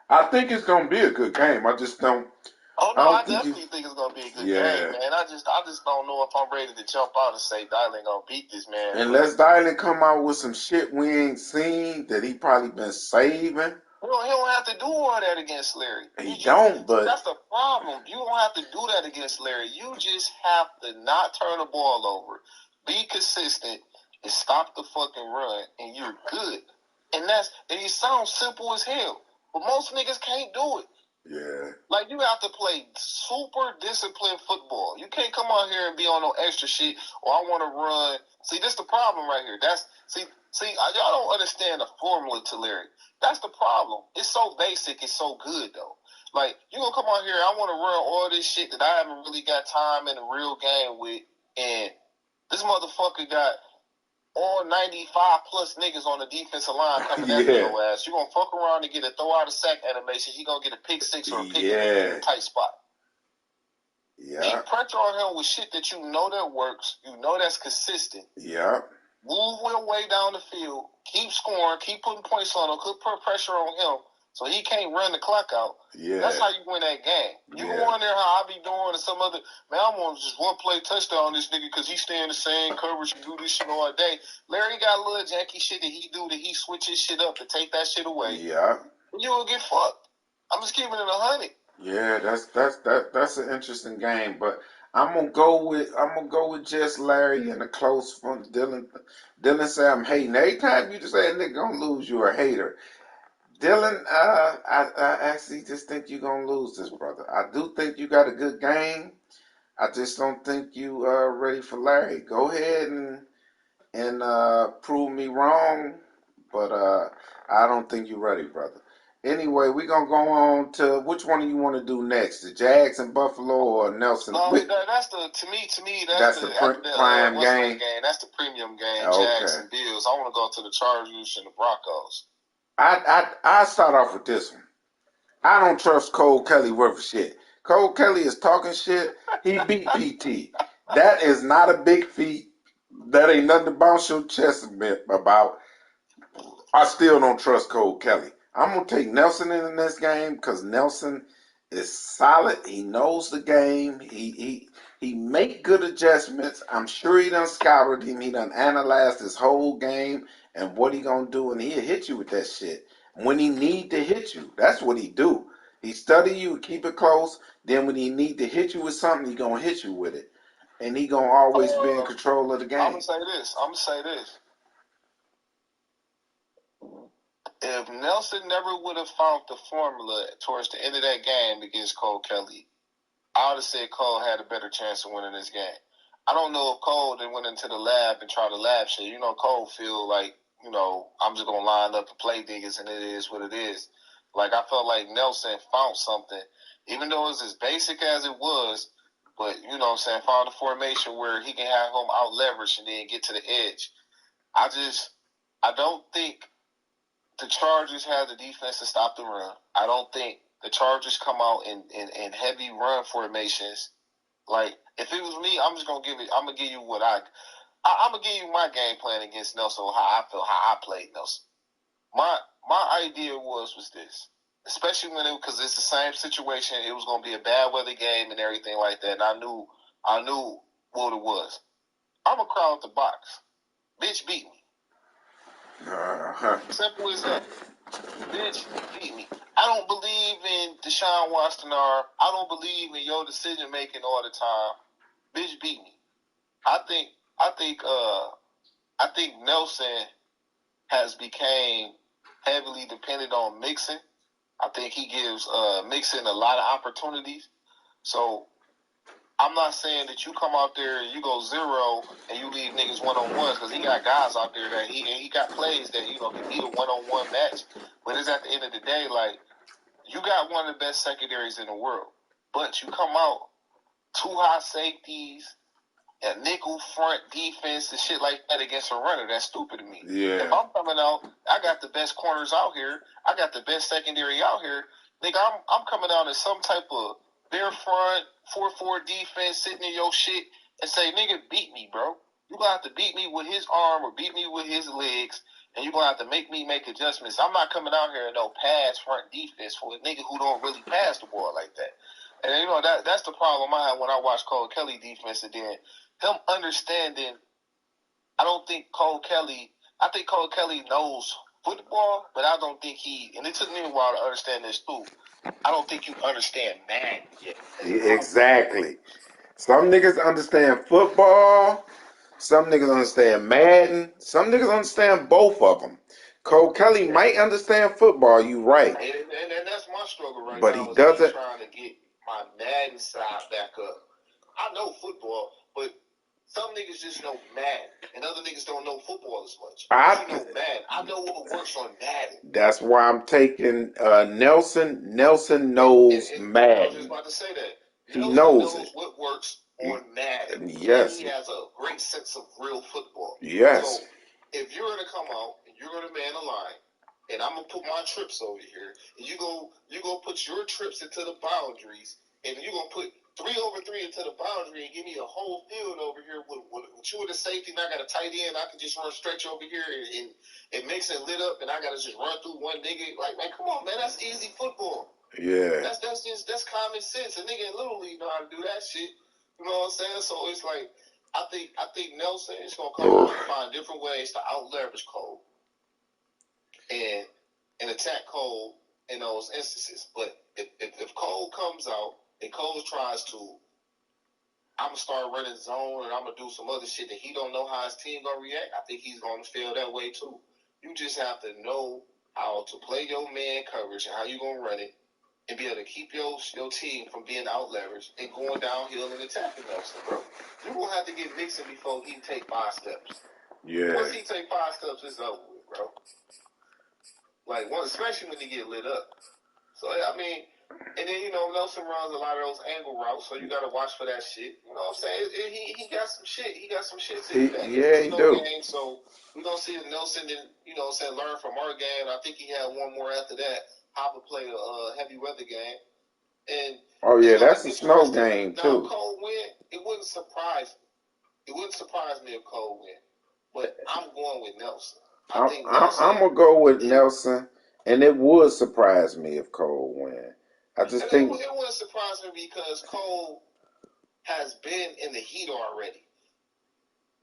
I think it's gonna be a good game. I just don't. Oh no, I definitely think it's gonna be a good game, man. I just don't know if I'm ready to jump out and say Dylan gonna beat this man. Unless Dylan come out with some shit we ain't seen that he probably been saving. Well, he don't have to do all that against Larry. But that's the problem. You don't have to do that against Larry. You just have to not turn the ball over, be consistent, and stop the fucking run, and you're good. And it sounds simple as hell. But most niggas can't do it. Yeah. Like, you have to play super disciplined football. You can't come out here and be on no extra shit, or I want to run. See, this the problem right here. Y'all don't understand the formula to Larry. That's the problem. It's so basic. It's so good, though. Like, you gonna come out here, I want to run all this shit that I haven't really got time in a real game with, and this motherfucker got all 95 plus niggas on the defensive line coming after your ass. You gonna fuck around and get a throw out a sack animation. He gonna get a pick six or a pick in a tight spot. Yeah. Keep pressure on him with shit that you know that works. You know that's consistent. Yeah. Move your way down the field. Keep scoring. Keep putting points on him. Put pressure on him so he can't run the clock out. Yeah. That's how you win that game. You go in there how I be doing and some other, man, I'm on just one play touchdown this nigga because he stay in the same coverage and do this shit all day. Larry got a little janky shit that he do that he switches shit up to take that shit away. Yeah. You will get fucked. I'm just keeping it 100. Yeah, that's an interesting game, but I'm gonna go with just Larry in a close one. Dylan said I'm hating. Every time you just say a nigga gonna lose, you're a hater. Dylan, I actually just think you're gonna lose this, brother. I do think you got a good game. I just don't think you are ready for Larry. Go ahead and prove me wrong, but I don't think you're ready, brother. Anyway, we're going to go on to which one do you want to do next? The Jags and Buffalo or Nelson? No, that's the prime game. That's the premium game, Jags and Bills. I want to go to the Chargers and the Broncos. I start off with this one. I don't trust Cole Kelly worth of shit. Cole Kelly is talking shit. He beat PT. That is not a big feat. That ain't nothing to bounce your chest about. I still don't trust Cole Kelly. I'm going to take Nelson in this game because Nelson is solid. He knows the game. He make good adjustments. I'm sure he done scouted him. He done analyzed his whole game and what he going to do, and he'll hit you with that shit. When he need to hit you, that's what he do. He study you, keep it close. Then when he need to hit you with something, he going to hit you with it. And he going to always be in control of the game. I'm going to say this. If Nelson never would have found the formula towards the end of that game against Cole Kelly, I would have said Cole had a better chance of winning this game. I don't know if Cole then went into the lab and tried to lab shit. Cole feel like, I'm just going to line up and play niggas and it is what it is. Like, I felt like Nelson found something, even though it was as basic as it was, but, found a formation where he can have him out leverage and then get to the edge. I don't think the Chargers have the defense to stop the run. I don't think the Chargers come out in heavy run formations. Like, if it was me, I'm gonna give you I'm gonna give you my game plan against Nelson, how I feel, how I played Nelson. My idea was this, especially because it's the same situation. It was gonna be a bad weather game and everything like that. And I knew what it was. I'm a crowd the box. Bitch, beat me. Uh-huh. Simple as that. Bitch, beat me. I don't believe in Deshaun Watson. I don't believe in your decision making all the time. Bitch, beat me. I think Nelson has became heavily dependent on Mixon. I think he gives Mixon a lot of opportunities. So I'm not saying that you come out there and you go 0 and you leave niggas one-on-ones, because he got guys out there that he got plays that, you know, can beat a one-on-one match. But it's at the end of the day, like, you got one of the best secondaries in the world, but you come out two high safeties and nickel front defense and shit like that against a runner. That's stupid to me. Yeah. If I'm coming out, I got the best corners out here. I got the best secondary out here. Nigga, I'm coming out in some type of bare front 4-4 defense, sitting in your shit and say, nigga, beat me, bro. You gonna have to beat me with his arm or beat me with his legs, and you're gonna have to make me make adjustments. I'm not coming out here in no pass front defense for a nigga who don't really pass the ball like that. And you know that's the problem I have when I watch Cole Kelly defense, and then him understanding. I think Cole Kelly knows football, but I don't think and it took me a while to understand this too. I don't think you understand Madden yet. Exactly. Some niggas understand football. Some niggas understand Madden. Some niggas understand both of them. Cole Kelly might understand football. You right. And that's my struggle right but now. But he doesn't. Trying to get my Madden side back up. I know football, but some niggas just know Madden, and other niggas don't know football as much. I know Madden. I know what works on Madden. That's why I'm taking Nelson. Nelson knows Madden. I was just about to say that. He knows it. What works on Madden. Yes. And he has a great sense of real football. Yes. So if you're going to come out and you're going to man a line, and I'm gonna put my trips over here, and you go put your trips into the boundaries, and you're gonna put 3-over-3 into the boundary and give me a whole field over here with you with a safety, and I got a tight end. I can just run stretch over here and it makes it lit up, and I gotta just run through one nigga. Like, man, come on, man, that's easy football. Yeah. That's common sense. A nigga in Little League know how to do that shit. You know what I'm saying? So it's like I think Nelson is gonna come out and find different ways to out leverage Cole and attack Cole in those instances. But if Cole comes out and Cole tries to, I'm gonna start running zone and I'm gonna do some other shit that he don't know how his team gonna react, I think he's gonna feel that way too. You just have to know how to play your man coverage and how you gonna run it, and be able to keep your team from being out leveraged and going downhill and attacking Nelson, bro. You're gonna have to get Mixon before he take 5 steps. Yeah. Once he take 5 steps, it's over with, bro. Like, especially when he get lit up. So, I mean, and then, you know, Nelson runs a lot of those angle routes, so you got to watch for that shit. You know what I'm saying? He got some shit. He got some shit to do. Yeah, he do. Game, so we're going to see if Nelson, you know what I'm saying, learn from our game. I think he had one more after that. Hopper played a heavy weather game. And oh, yeah, that's a snow game, too. Now, Cole win, it wouldn't surprise me. It wouldn't surprise me if Cole win. But I'm going with Nelson. I'm going to go with Nelson, and it would surprise me if Cole win. I just think it wouldn't surprise me because Cole has been in the heat already.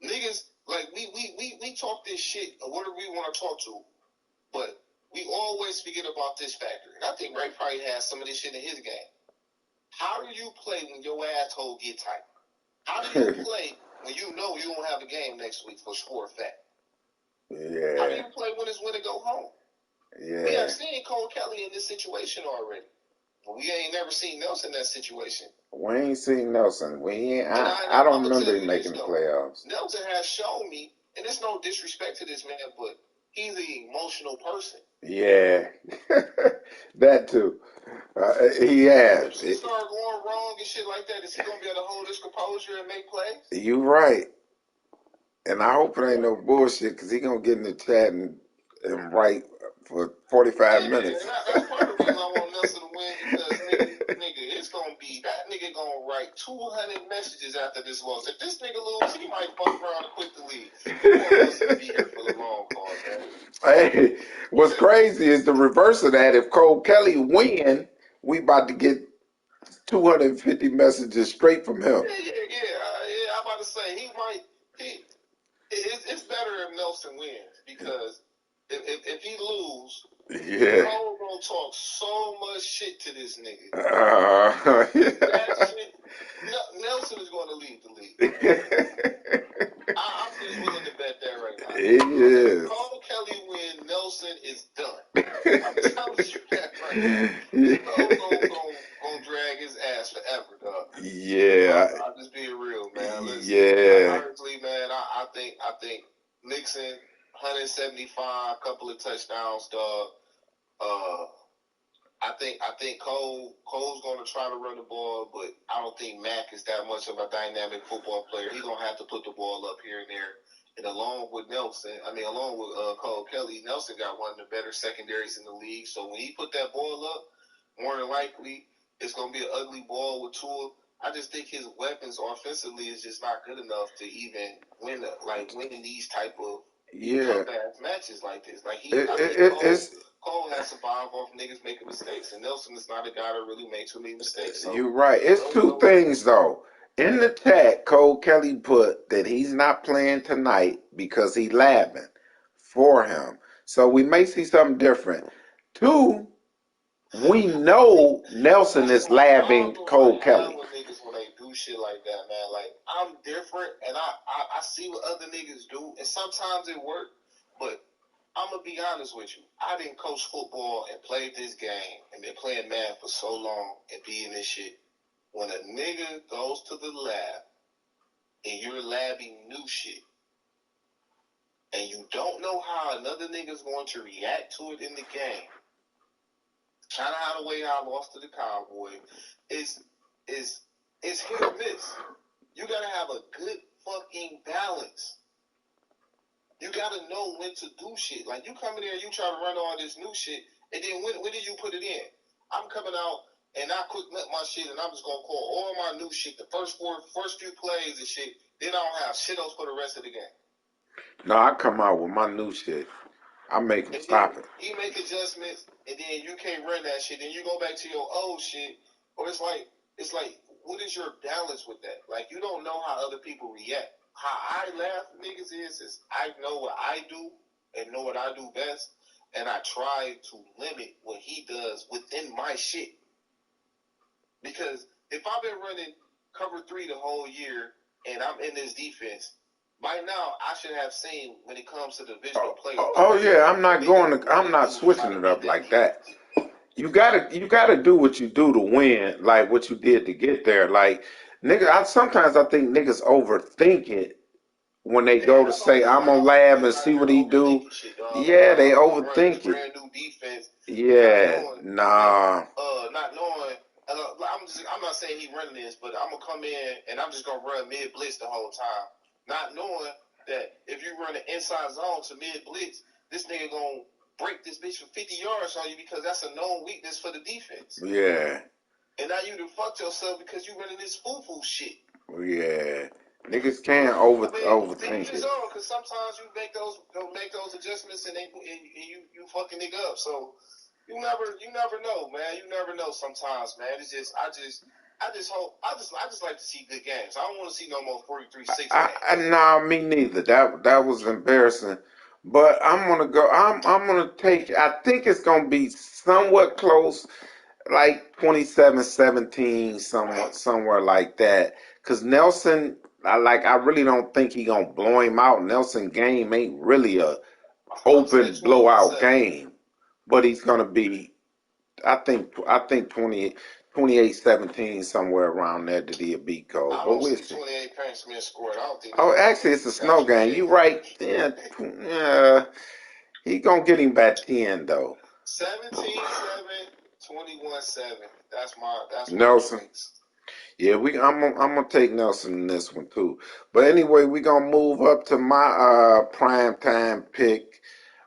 Niggas, like, we talk this shit or whatever we want to talk to, but we always forget about this factor. And I think Ray probably has some of this shit in his game. How do you play when your asshole get tight? How do you play when you know you don't have a game next week for sure fact? Yeah. How do you play when it's win and go home? Yeah. We have seen Cole Kelly in this situation already. But we ain't never seen Nelson in that situation. We ain't seen Nelson. I don't remember him making the playoffs. Nelson has shown me, and there's no disrespect to this man, but he's an emotional person. Yeah. That too. He has. If he start going wrong and shit like that, is he going to be able to hold his composure and make plays? You right. And I hope it ain't no bullshit, because he going to get in the chat and write for 45 minutes. That's part of the reason I want Nelson to win, because nigga, it's going to be, that nigga going to write 200 messages after this loss. If this nigga lose, he might fuck around and quit the league. He want Nelson to be here for the long haul, man. Hey, what's crazy is the reverse of that. If Cole Kelly win, we about to get 250 messages straight from him. Yeah. I'm about to say, he might, it's better if Nelson wins because if he lose, Yeah. Cole gonna talk so much shit to this nigga. That Yeah. shit, Nelson is going to leave the league. I'm just willing to bet that right now. It is. Cole Kelly win, Nelson is done. I'm telling you that right now. Cole gonna drag his ass forever, dog. Yeah. I'm just being real, man. Listen, Yeah. honestly, man, I think Nixon 175, couple of touchdowns, dog. I think Cole's going to try to run the ball, but I don't think Mac is that much of a dynamic football player. He's going to have to put the ball up here and there. And along with Cole Kelly, Nelson got one of the better secondaries in the league. So when he put that ball up, more than likely it's going to be an ugly ball with Tua. I just think his weapons offensively is just not good enough to even win these type of tough ass matches like this. Like Cole has survived off niggas making mistakes, and Nelson is not a guy that really makes too many mistakes. So, you're right. It's two things though. In the chat, Cole Kelly put that he's not playing tonight because he's labbing for him. So we may see something different. Two, we know Nelson is labbing Cole Kelly. Niggas when they do shit like that, man. Like I'm different, and I see what other niggas do, and sometimes it works, but I'm gonna be honest with you. I didn't coach football and played this game and been playing math for so long and be in this shit. When a nigga goes to the lab and you're labbing new shit and you don't know how another nigga's going to react to it in the game, kind of how the way I lost to the Cowboys is hit or miss. You gotta have a good fucking balance. You gotta know when to do shit. Like you come in there, you try to run all this new shit, and then when did you put it in? I'm coming out and I quick nut my shit, and I'm just gonna call all my new shit the first few plays and shit. Then I don't have shit else for the rest of the game. No, I come out with my new shit. I make him stop it. He make adjustments, and then you can't run that shit. Then you go back to your old shit, or it's like, what is your balance with that? Like you don't know how other people react. How I laugh at niggas is I know what I do and know what I do best, and I try to limit what he does within my shit. Because if I've been running cover 3 the whole year and I'm in this defense, by now I should have seen when it comes to the visual play. Oh yeah, I'm not switching it up like that. You gotta do what you do to win, like what you did to get there. Like nigga, sometimes I think niggas overthink it when they go to say I'm on lab and see what he do. Yeah, they overthink it. Brand new defense. Yeah, nah. Not knowing. I'm not saying he running this, but I'm gonna come in and I'm just gonna run mid blitz the whole time, not knowing that if you run an inside zone to mid blitz, this nigga gonna break this bitch for 50 yards on you because that's a known weakness for the defense. Yeah. And now you done fucked yourself because you running this foo-foo shit. Yeah. Niggas can't overthink it. Because sometimes you make those adjustments and you fucking nigga up. So you never know, man. You never know sometimes, man. It's just I just like to see good games. I don't want to see no more 43-6 games. Nah, me neither. That was embarrassing. But I'm gonna take, I think it's gonna be somewhat close, like 27-17, somewhere like that. Cause Nelson, I really don't think he gonna blow him out. Nelson game ain't really a open blowout game, but he's gonna be, I think 28-17, somewhere around there that he'll beat Cole. I don't see 28 points being scored. I don't think. Oh, actually, it's a snow game. You right. Yeah, he gonna get him back 10 though. 17-7, 21-7. That's my Nelson. Yeah, I'm gonna take Nelson in this one too. But anyway, we gonna move up to my prime time pick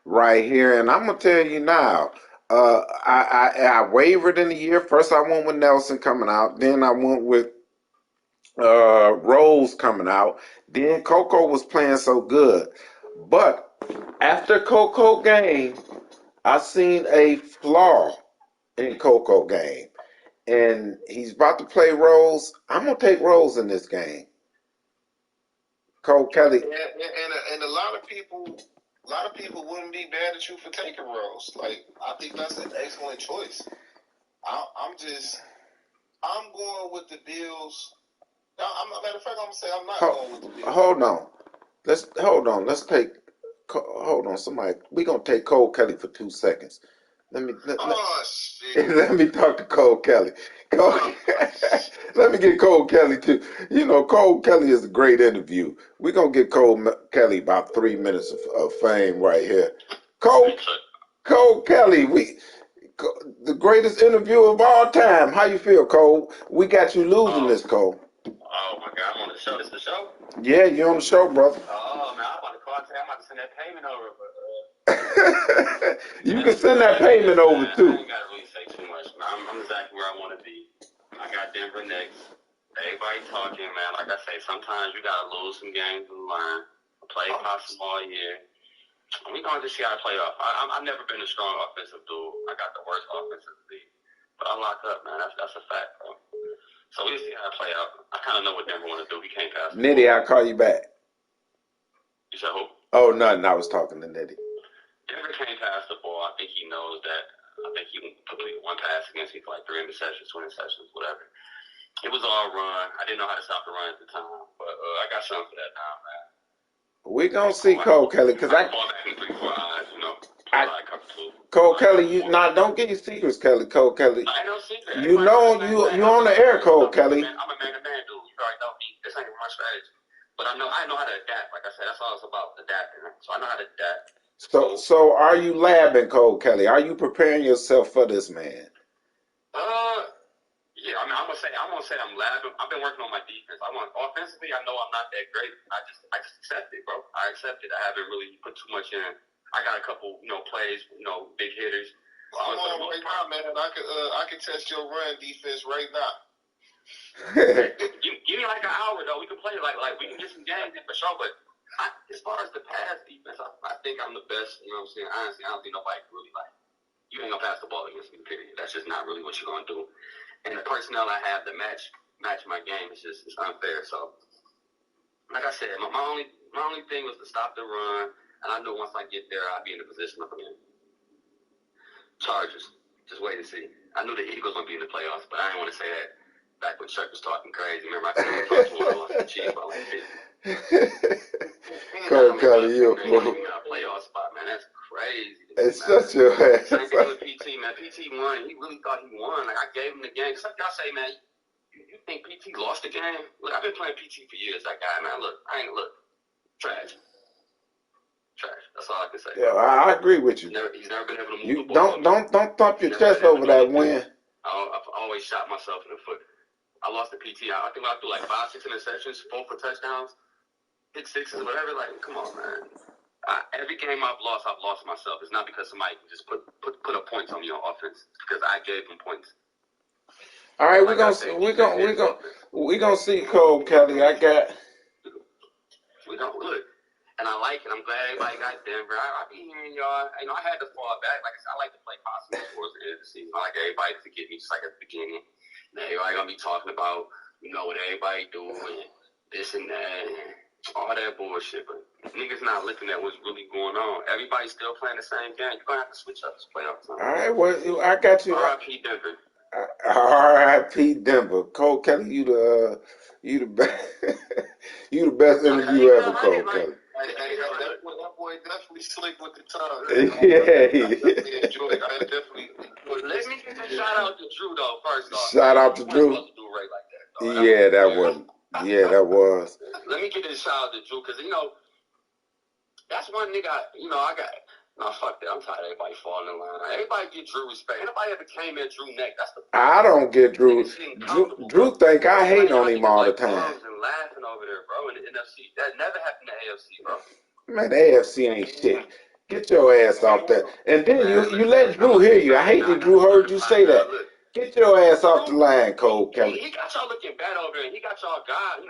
right here, and I'm gonna tell you now. I wavered in the year. First, I went with Nelson coming out. Then I went with Rose coming out. Then Coco was playing so good. But after Coco game, I seen a flaw in Coco game. And he's about to play Rose. I'm going to take Rose in this game. Cole Kelly. And a lot of people wouldn't be mad at you for taking Rose. Like, I think that's an excellent choice. I'm going with the Bills. Matter of fact, I'm gonna say I'm not going with the Bills. Hold on. Let's take. Hold on. Somebody. We gonna take Cole Kelly for 2 seconds. Shit. Let me talk to Cole Kelly. Let me get Cole Kelly too. You know, Cole Kelly is a great interview. We're gonna get Cole Kelly about 3 minutes of fame right here. Cole Kelly, the greatest interview of all time. How you feel, Cole? We got you losing this, Cole. Oh my God, I'm on the show. This is the show? Yeah, you're on the show, brother. Oh man, I'm about to call today. I'm about to send that payment over, but you can send that payment over too. I ain't gotta really say too much. I'm exactly where I want to be. I got Denver next. Everybody talking, man. Like I say, sometimes you gotta lose some games and learn. Play possible all year. We gonna just see how to play off. I've never been a strong offensive dude. I got the worst offensive league, but I lock up, man. That's a fact, bro. So we'll see how it play out. I kind of know what Denver want to do. We can't pass. Nitty, I'll call you back. You said who? Oh, nothing. I was talking to Nitty. Denver can't pass the ball. I think he knows that. I think he completed one pass against me for like 3 interceptions, 2 interceptions, whatever. It was all run. I didn't know how to stop the run at the time, but I got something for that now, man. We're going to see Cole Kelly because I ball back in 3-4 eyes, you know. Cole Kelly, don't get your secrets, Kelly. Cole Kelly. I ain't no secret. You on the air, Cole Kelly. I'm a man-to-man dude. You already know me. This ain't my strategy. But I know how to adapt. Like I said, that's all it's about, adapting. So I know how to adapt. So are you labbing, Cole Kelly? Are you preparing yourself for this man? Yeah. I mean, I'm gonna say I'm labbing. I've been working on my defense. Offensively, I know I'm not that great. I just accept it, bro. I accept it. I haven't really put too much in. I got a couple, plays, big hitters. I'm on right now, man. I can test your run defense right now. give me like an hour though. We can play like we can get some games in for sure. But as far as the pass defense, I think I'm the best. You know what I'm saying? Honestly, I don't think nobody can really you ain't gonna pass the ball against me. Period. That's just not really what you're gonna do. And the personnel I have to match my game is just unfair. So, like I said, my only thing was to stop the run, and I knew once I get there, I'd be in a position to win. Chargers, just wait and see. I knew the Eagles would be in the playoffs, but I didn't want to say that back when Chuck was talking crazy. Remember, I said I lost the Chiefs by like 50. Cole Kelly, you a fool. A playoff spot, man. That's crazy. It's such your ass. Same thing with PT, man. PT won. He really thought he won. Like, I gave him the game. Some y'all say, man, you think PT lost the game? Look, I've been playing PT for years. That guy, man. Look, trash. That's all I can say. Yeah, I agree with you. He's never been able to move the ball. Don't thump your chest over that win. I've always shot myself in the foot. I lost the PT. I think I threw like 5-6 interceptions, 4 for touchdowns, hit sixes, whatever. Like, come on, man. Every game I've lost myself. It's not because somebody can just put a points on me on offense. It's because I gave them points. All right, we're gonna see Cole Kelly. We don't look. And I like it. I'm glad everybody got Denver. I be hearing y'all. I had to fall back. Like I said, I like to play possible towards the end of the season. I like everybody to get me just like at the beginning. And everybody gonna be talking about, what everybody doing, this and that, and all that bullshit. But niggas not looking at what's really going on. Everybody's still playing the same game. You're gonna have to switch up this playoff time. All right, well, I got you. R.I.P. Denver. R.I.P. Denver. Cole Kelly, you the best. You the best interview ever, Cole Kelly. That boy definitely slick with the tongue. Yeah. I definitely enjoyed it. Let me get a shout out to Drew though. First off, shout out to Drew. Supposed to do right like that, that was. Let me get a shout out to Drew because that's one nigga. I got. No, fuck that. I'm tired of everybody falling in line. Everybody get Drew respect. Anybody ever came at Drew neck? That's the. I don't get Drew. Drew think I hate on him all the time. And laughing over there, bro. In the NFC, that never happened in the AFC, bro. Man, the AFC ain't shit. Get your ass off that. And then you let Drew hear you. I hate that Drew heard you say that. Get your ass off the line, Cole Kelly. He got y'all looking bad over there. He got y'all God.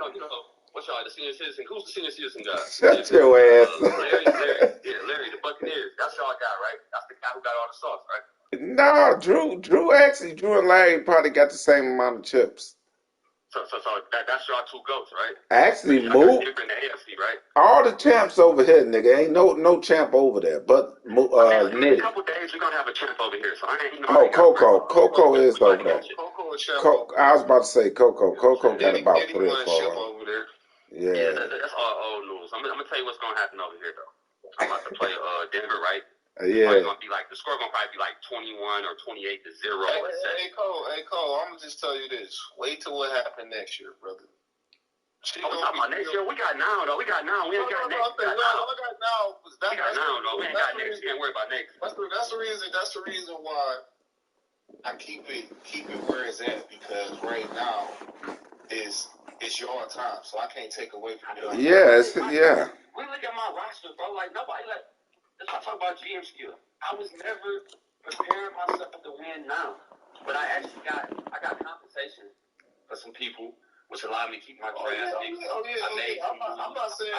What's y'all, the senior citizen? Who's the senior citizen guy? Shut your ass. Larry, the Buccaneers. That's y'all guy, right? That's the guy who got all the sauce, right? No, Drew and Larry probably got the same amount of chips. So that's y'all two goats, right? Actually, I got Mook, Denver in the AFC, right? all the champs over here, nigga. Ain't no champ over there, but In a Nitty. couple days we're gonna have a champ over here. So I ain't, Oh, Coco is over there. Coco and Chef I was about to say Coco. Coco got about 3 or 4. over there. Yeah. That's all old news. I'm gonna tell you what's gonna happen over here though. I'm about to play Denver, right? Yeah. It's gonna be like the score gonna probably be like 21 or 28-0. Hey Cole, I'm gonna just tell you this. Wait till what happens next year, brother. Talking about next year. We got now though. We ain't got next. We got now. We got now though. We ain't got next. You can't worry about next. That's the reason why I keep it where it's at, because right now it's your time, so I can't take away from you. Yeah. We look at my roster, bro. Like nobody let's not talk about GM skill. I was never preparing myself to win now, but I got compensation for some people, which allowed me to keep my draft. I'm not saying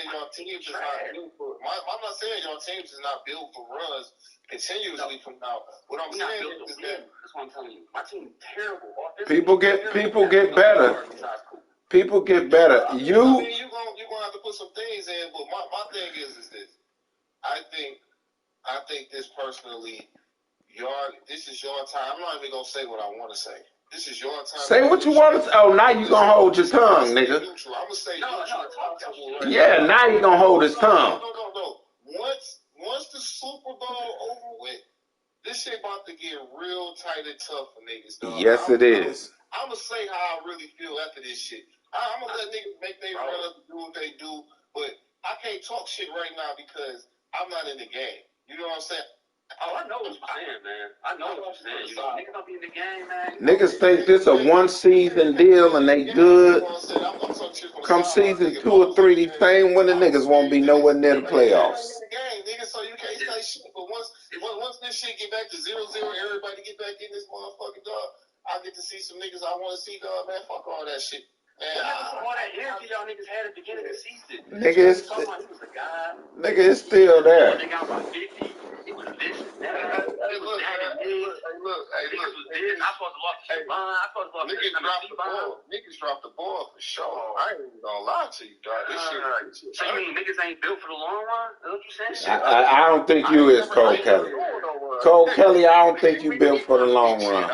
your teams is not built for. I'm not saying your teams is not built for runs continuously from now. What I'm saying is that that's what I'm telling you. My team terrible. People get better. People get better. You're gonna have to put some things in, but my thing is this. I think this personally, this is your time. I'm not even gonna say what I want to say. This is your time. Say what you want to say. Oh, now you gonna hold your tongue, nigga. I'm gonna say neutral. Yeah, now you gonna hold his tongue. No. Once the Super Bowl over with, this shit about to get real tight and tough for niggas, dog. Yes, it is. I'm gonna say how I really feel after this shit. I'm gonna let niggas make their run up and do what they do, but I can't talk shit right now because I'm not in the game. You know what I'm saying? Oh, I know what you're saying, man. I know what you're saying. You know, niggas don't be in the game, man. Niggas think this a one-season deal and they good. Come season 2 or 3, these same winning niggas won't be nowhere near the playoffs. So you can't say shit. But once this shit get back to 0-0, everybody get back in this motherfucking dog, I get to see some niggas I want to see, dog, man. Fuck all that shit. All that energy y'all niggas had at the beginning of the season. Nigga, it's still there. They got about 50. It was this and that. It was that and this. Niggas was this. I supposed to lost the line. I supposed to lost the Niggas dropped the ball for sure. I ain't even gonna lie to you, dog. This shit. So you mean niggas ain't built for the long run? Is that what you saying? I don't think you is, Cole Kelly. Cole Kelly, I don't think you built for the long run.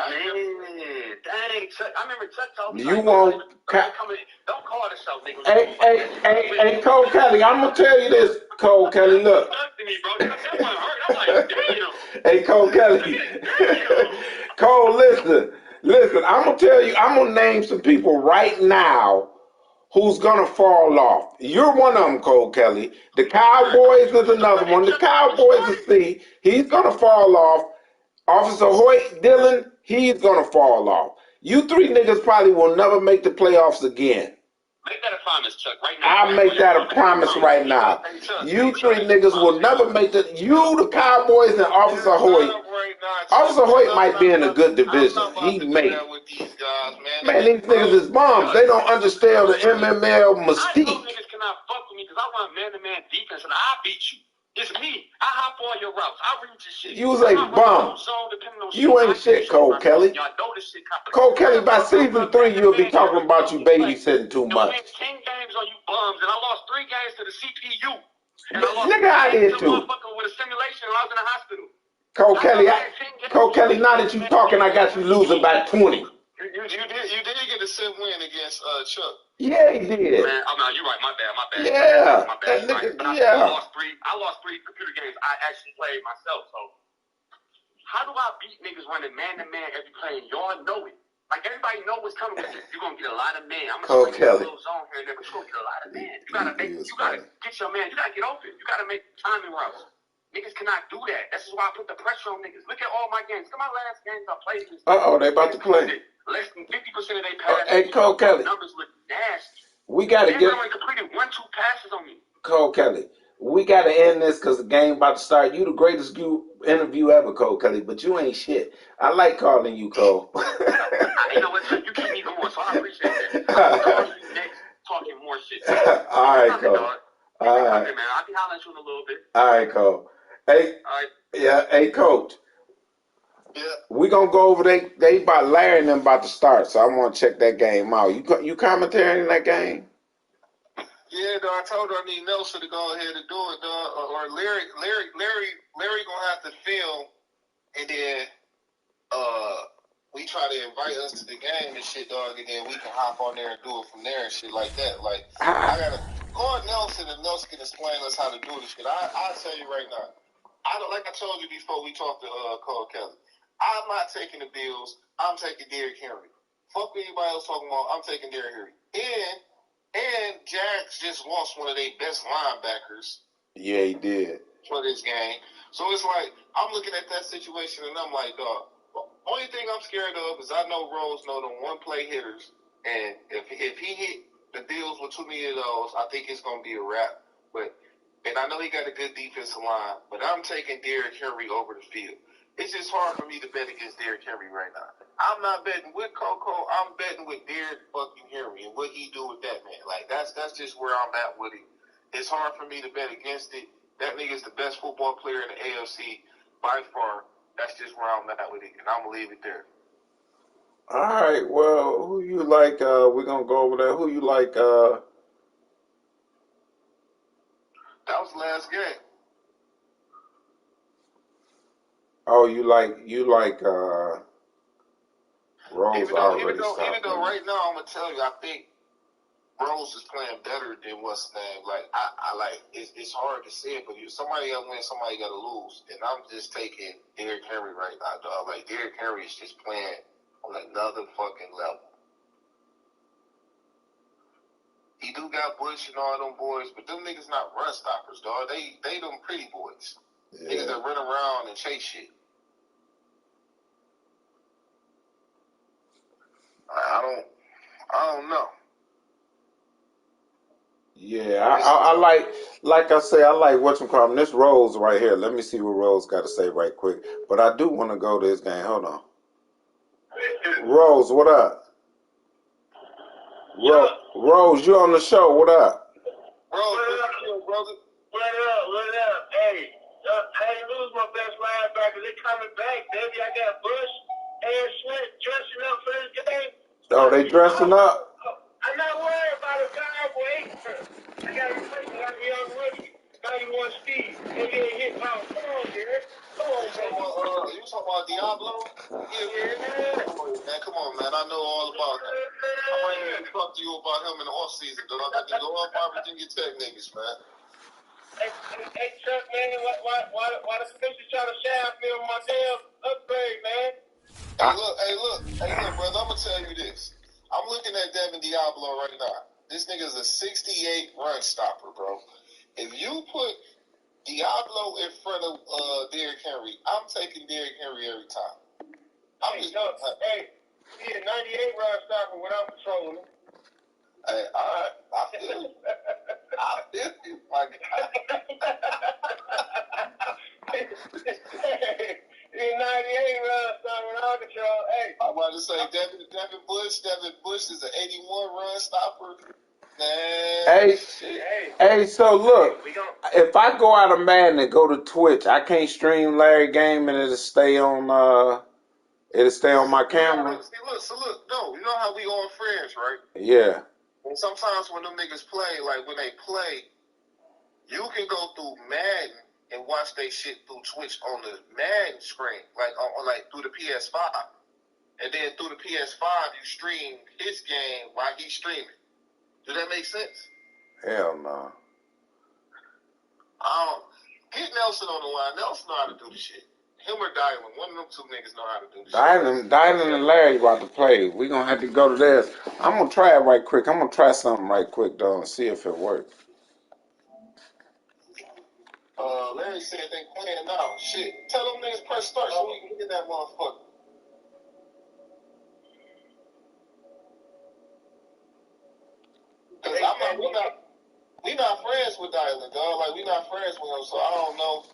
Dang, Chuck. I remember Chuck told me. You won't. Don't call the show, nigga. Hey, Cole Kelly, I'm gonna tell you this, Cole Kelly. Look. Hey, Cole Kelly. Cole, listen. I'm gonna tell you. I'm gonna name some people right now who's gonna fall off. You're one of them, Cole Kelly. The Cowboys is another one. The Cowboys is C. He's gonna fall off. Officer Hoyt Dillon, he's gonna fall off. You 3 niggas probably will never make the playoffs again. Make that a promise, Chuck, right now. I'll make that a promise right now. You 3 niggas will never make the. You, the Cowboys, and Officer Hoyt. Officer Hoyt might be in a good division. He may. Man, these niggas is bums. They don't understand the MML mystique. I know niggas cannot fuck with me because I run man-to-man defense and I beat you. It's me. I hop all your routes. I read your shit. You was a bum. You ain't shit, Cole Kelly. Cole Kelly, by season 3, you'll be talking about you babysitting too much. I won 10 games on you bums, and I lost 3 games to the CPU. Nigga, I did too. With a simulation, I was in the hospital. Cole Kelly, now that you talking, I got you losing by 20. You did get a sim win against Chuck. Yeah, he did. Man, you're right. My bad. Yeah. My bad. Right. I lost three computer games I actually played myself. So how do I beat niggas running man-to-man every play? And y'all know it. Like, everybody know what's coming with this. You're going to get a lot of men. I'm going to play a little zone here and there, but you're going to get a lot of men. You got to get your man. You got to get open. You got to make timing routes. Niggas cannot do that. This is why I put the pressure on niggas. Look at all my games. Look at my last games I played. They about to play. Less than 50% of their passes. Hey, Cole Kelly. Numbers look nasty. We got to get. They completed 1-2 passes on me. Cole Kelly, we got to end this because the game about to start. You the greatest interview ever, Cole Kelly, but you ain't shit. I like calling you Cole. You know what? You keep me going, so I appreciate that. I'll call you next, talking more shit. All right, Cole. All right, man. I'll be hollering at you in a little bit. All right, Cole. Hey, all right. Yeah, hey, Coach. Yeah. We gonna go over. They about Larry and them about to start, so I want to check that game out. You commentating in that game? Yeah, dog. I told her I need Nelson to go ahead and do it, dog. Or Larry gonna have to film, and then we try to invite us to the game and shit, dog, and then we can hop on there and do it from there and shit like that. Like I gotta call Nelson, and Nelson can explain us how to do this shit. I tell you right now, I don't, like I told you before we talked to Cole Kelly. I'm not taking the Bills. I'm taking Derrick Henry. Fuck what anybody else talking about. I'm taking Derrick Henry. And Jags just lost one of their best linebackers. Yeah, he did. For this game. So it's like, I'm looking at that situation and I'm like, dog, only thing I'm scared of is I know Rose know them one-play hitters. And if he hit the Bills with too many of those, I think it's going to be a wrap. And I know he got a good defensive line, but I'm taking Derrick Henry over the field. It's just hard for me to bet against Derrick Henry right now. I'm not betting with Coco. I'm betting with Derrick fucking Henry and what he do with that man. Like that's just where I'm at with it. It's hard for me to bet against it. That nigga's the best football player in the AFC by far. That's just where I'm at with it, and I'm gonna leave it there. All right. Well, who you like? We're gonna go over there. Who you like? That was the last game. Oh, you like Rose Even already though right now I'm gonna tell you, I think Rose is playing better than what's his name. Like I like it's hard to say it, but somebody got to win, somebody got to lose, and I'm just taking Derrick Henry right now, dog. Like Derrick Henry is just playing on another fucking level. He do got Bush and all them boys, but them niggas not run stoppers, dog. They them pretty boys. Yeah. Niggas that run around and chase shit. I don't know. Yeah, I like I say, I like whatchamacallit. This Rose right here. Let me see what Rose got to say right quick. But I do want to go to this game. Hold on. Rose, what up? Rose, you on the show. What up? Rose, brother? What up? Hey, I ain't lose my best linebacker. They coming back, baby. I got Bush and Smith dressing up for this game. Oh, they dressing up? I'm not worried about a guy boy. I got a young rookie. 91 speed. Maybe a hit pound. Come on, Derek. Come on, baby. You talking about Diablo? Yeah. Man, come on, man. I know all about him. I might even talk to you about him in the off season, dog. I can go up my Virginia Tech niggas, man. Hey, Chuck, man, why the Sixers trying to shaft me on my damn upgrade, man? Hey, look, brother. I'm gonna tell you this. I'm looking at Devin Diablo right now. This nigga's a 68 run stopper, bro. If you put Diablo in front of Derrick Henry, I'm taking Derrick Henry every time. He a 98 run stopper without controlling. Hey, all right. I feel you. My God. He's 98 run stopper without control. Hey. I'm about to say Devin Bush is an 81 run stopper. Man. Hey, so look, if I go out of Madden and go to Twitch, I can't stream Larry game and it'll stay on my camera. No, you know how we all friends, right? Yeah. And sometimes when them niggas play, like when they play, you can go through Madden and watch they shit through Twitch on the Madden screen, like through the PS5. And then through the PS5, you stream his game while he's streaming. Does that make sense? Hell no. Get Nelson on the line. Nelson know how to do the shit. Him or Dylan. One of them two niggas know how to do the shit. Dylan and Larry about to play. We're going to have to go to this. I'm going to try it right quick. I'm going to try something right quick, though, and see if it works. Larry said they playing now. Shit. Tell them niggas press start so we can get that motherfucker. Because we not friends with Dylan, dog. Like, we not friends with him, so I don't know.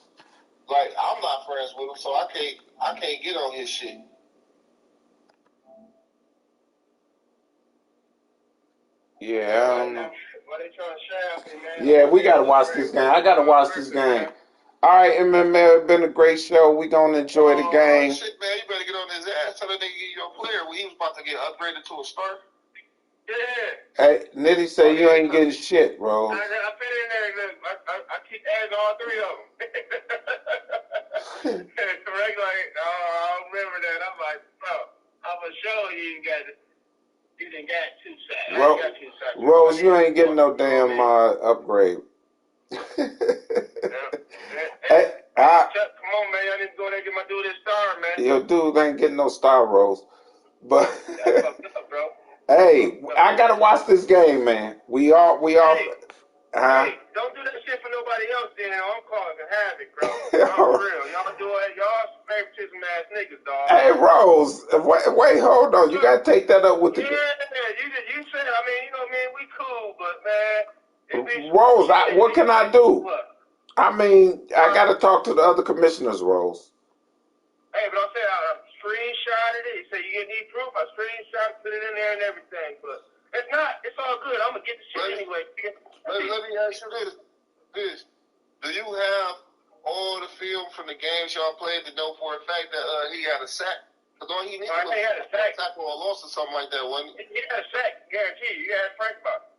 Like, I'm not friends with him, so I can't get on his shit. Yeah, I don't know. Why they trying to shaft me, man? Yeah, we got to watch this game. I got to watch this game. All right, MMA, it's been a great show. We gonna enjoy the game. Shit, man, you better get on his ass. Tell that nigga get your player when he was about to get upgraded to a star. Yeah. Hey, Nitty say you ain't getting shit, bro. I fit in there. Look, I keep adding all three of them. Correct, like, I remember that. I'm like, bro, I'm for sure you didn't get 2 sacks. I ain't got 2 sacks. Rose, you ain't getting no damn upgrade. Hey, come on, man. I need to go there and get my dude this star, man. Your dude ain't getting no star, Rose. But that's fucked up, bro. Hey, I gotta watch this game, man. We all. Hey, don't do that shit for nobody else, then. I'm causing havoc, bro. I'm for real. Y'all do it. Y'all favoritism ass niggas, dog. Hey, Rose. Wait, hold on. You gotta take that up with the. Yeah, you said. I mean, you know, man, we cool, but man. Rose, what can I do? What? I mean, I gotta talk to the other commissioners, Rose. Hey, but I said I screenshotted it. He said you need proof. I screenshot, put it in there and everything. But it's not. It's all good. I'm gonna get the shit anyway. Let me ask you this. Do you have all the film from the games y'all played to know for a fact that he had a sack? Because all he needed was a sack or a loss or something like that, wasn't it? He had a sack, guarantee. You got Frank about.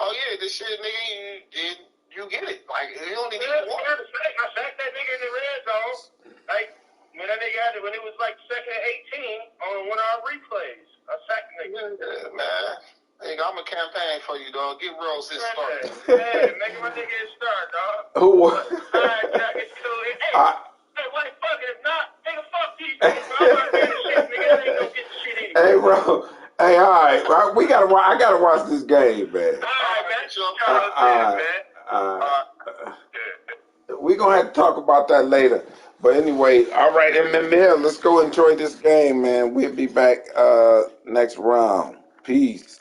Oh yeah, this shit, nigga, you get it. Like you only need one. I sacked that nigga in the red zone. Like when that nigga had it, when it was like 2nd and 18 on one of our replays. I sacked the nigga. Yeah, man. Nigga, I'm a campaign for you, dog. Get Rose his start. Yeah, make my nigga his start, dog. Who? Alright, Jack, it's cool. Hey, wait, fuck it. If not, nigga, fuck these niggas. I'm not getting shit, nigga. I ain't gonna get the shit anyway. Hey, bro. Hey, all right. I gotta watch this game, man. All right, man. We're gonna have to talk about that later. But anyway, all right, MML, let's go enjoy this game, man. We'll be back next round. Peace.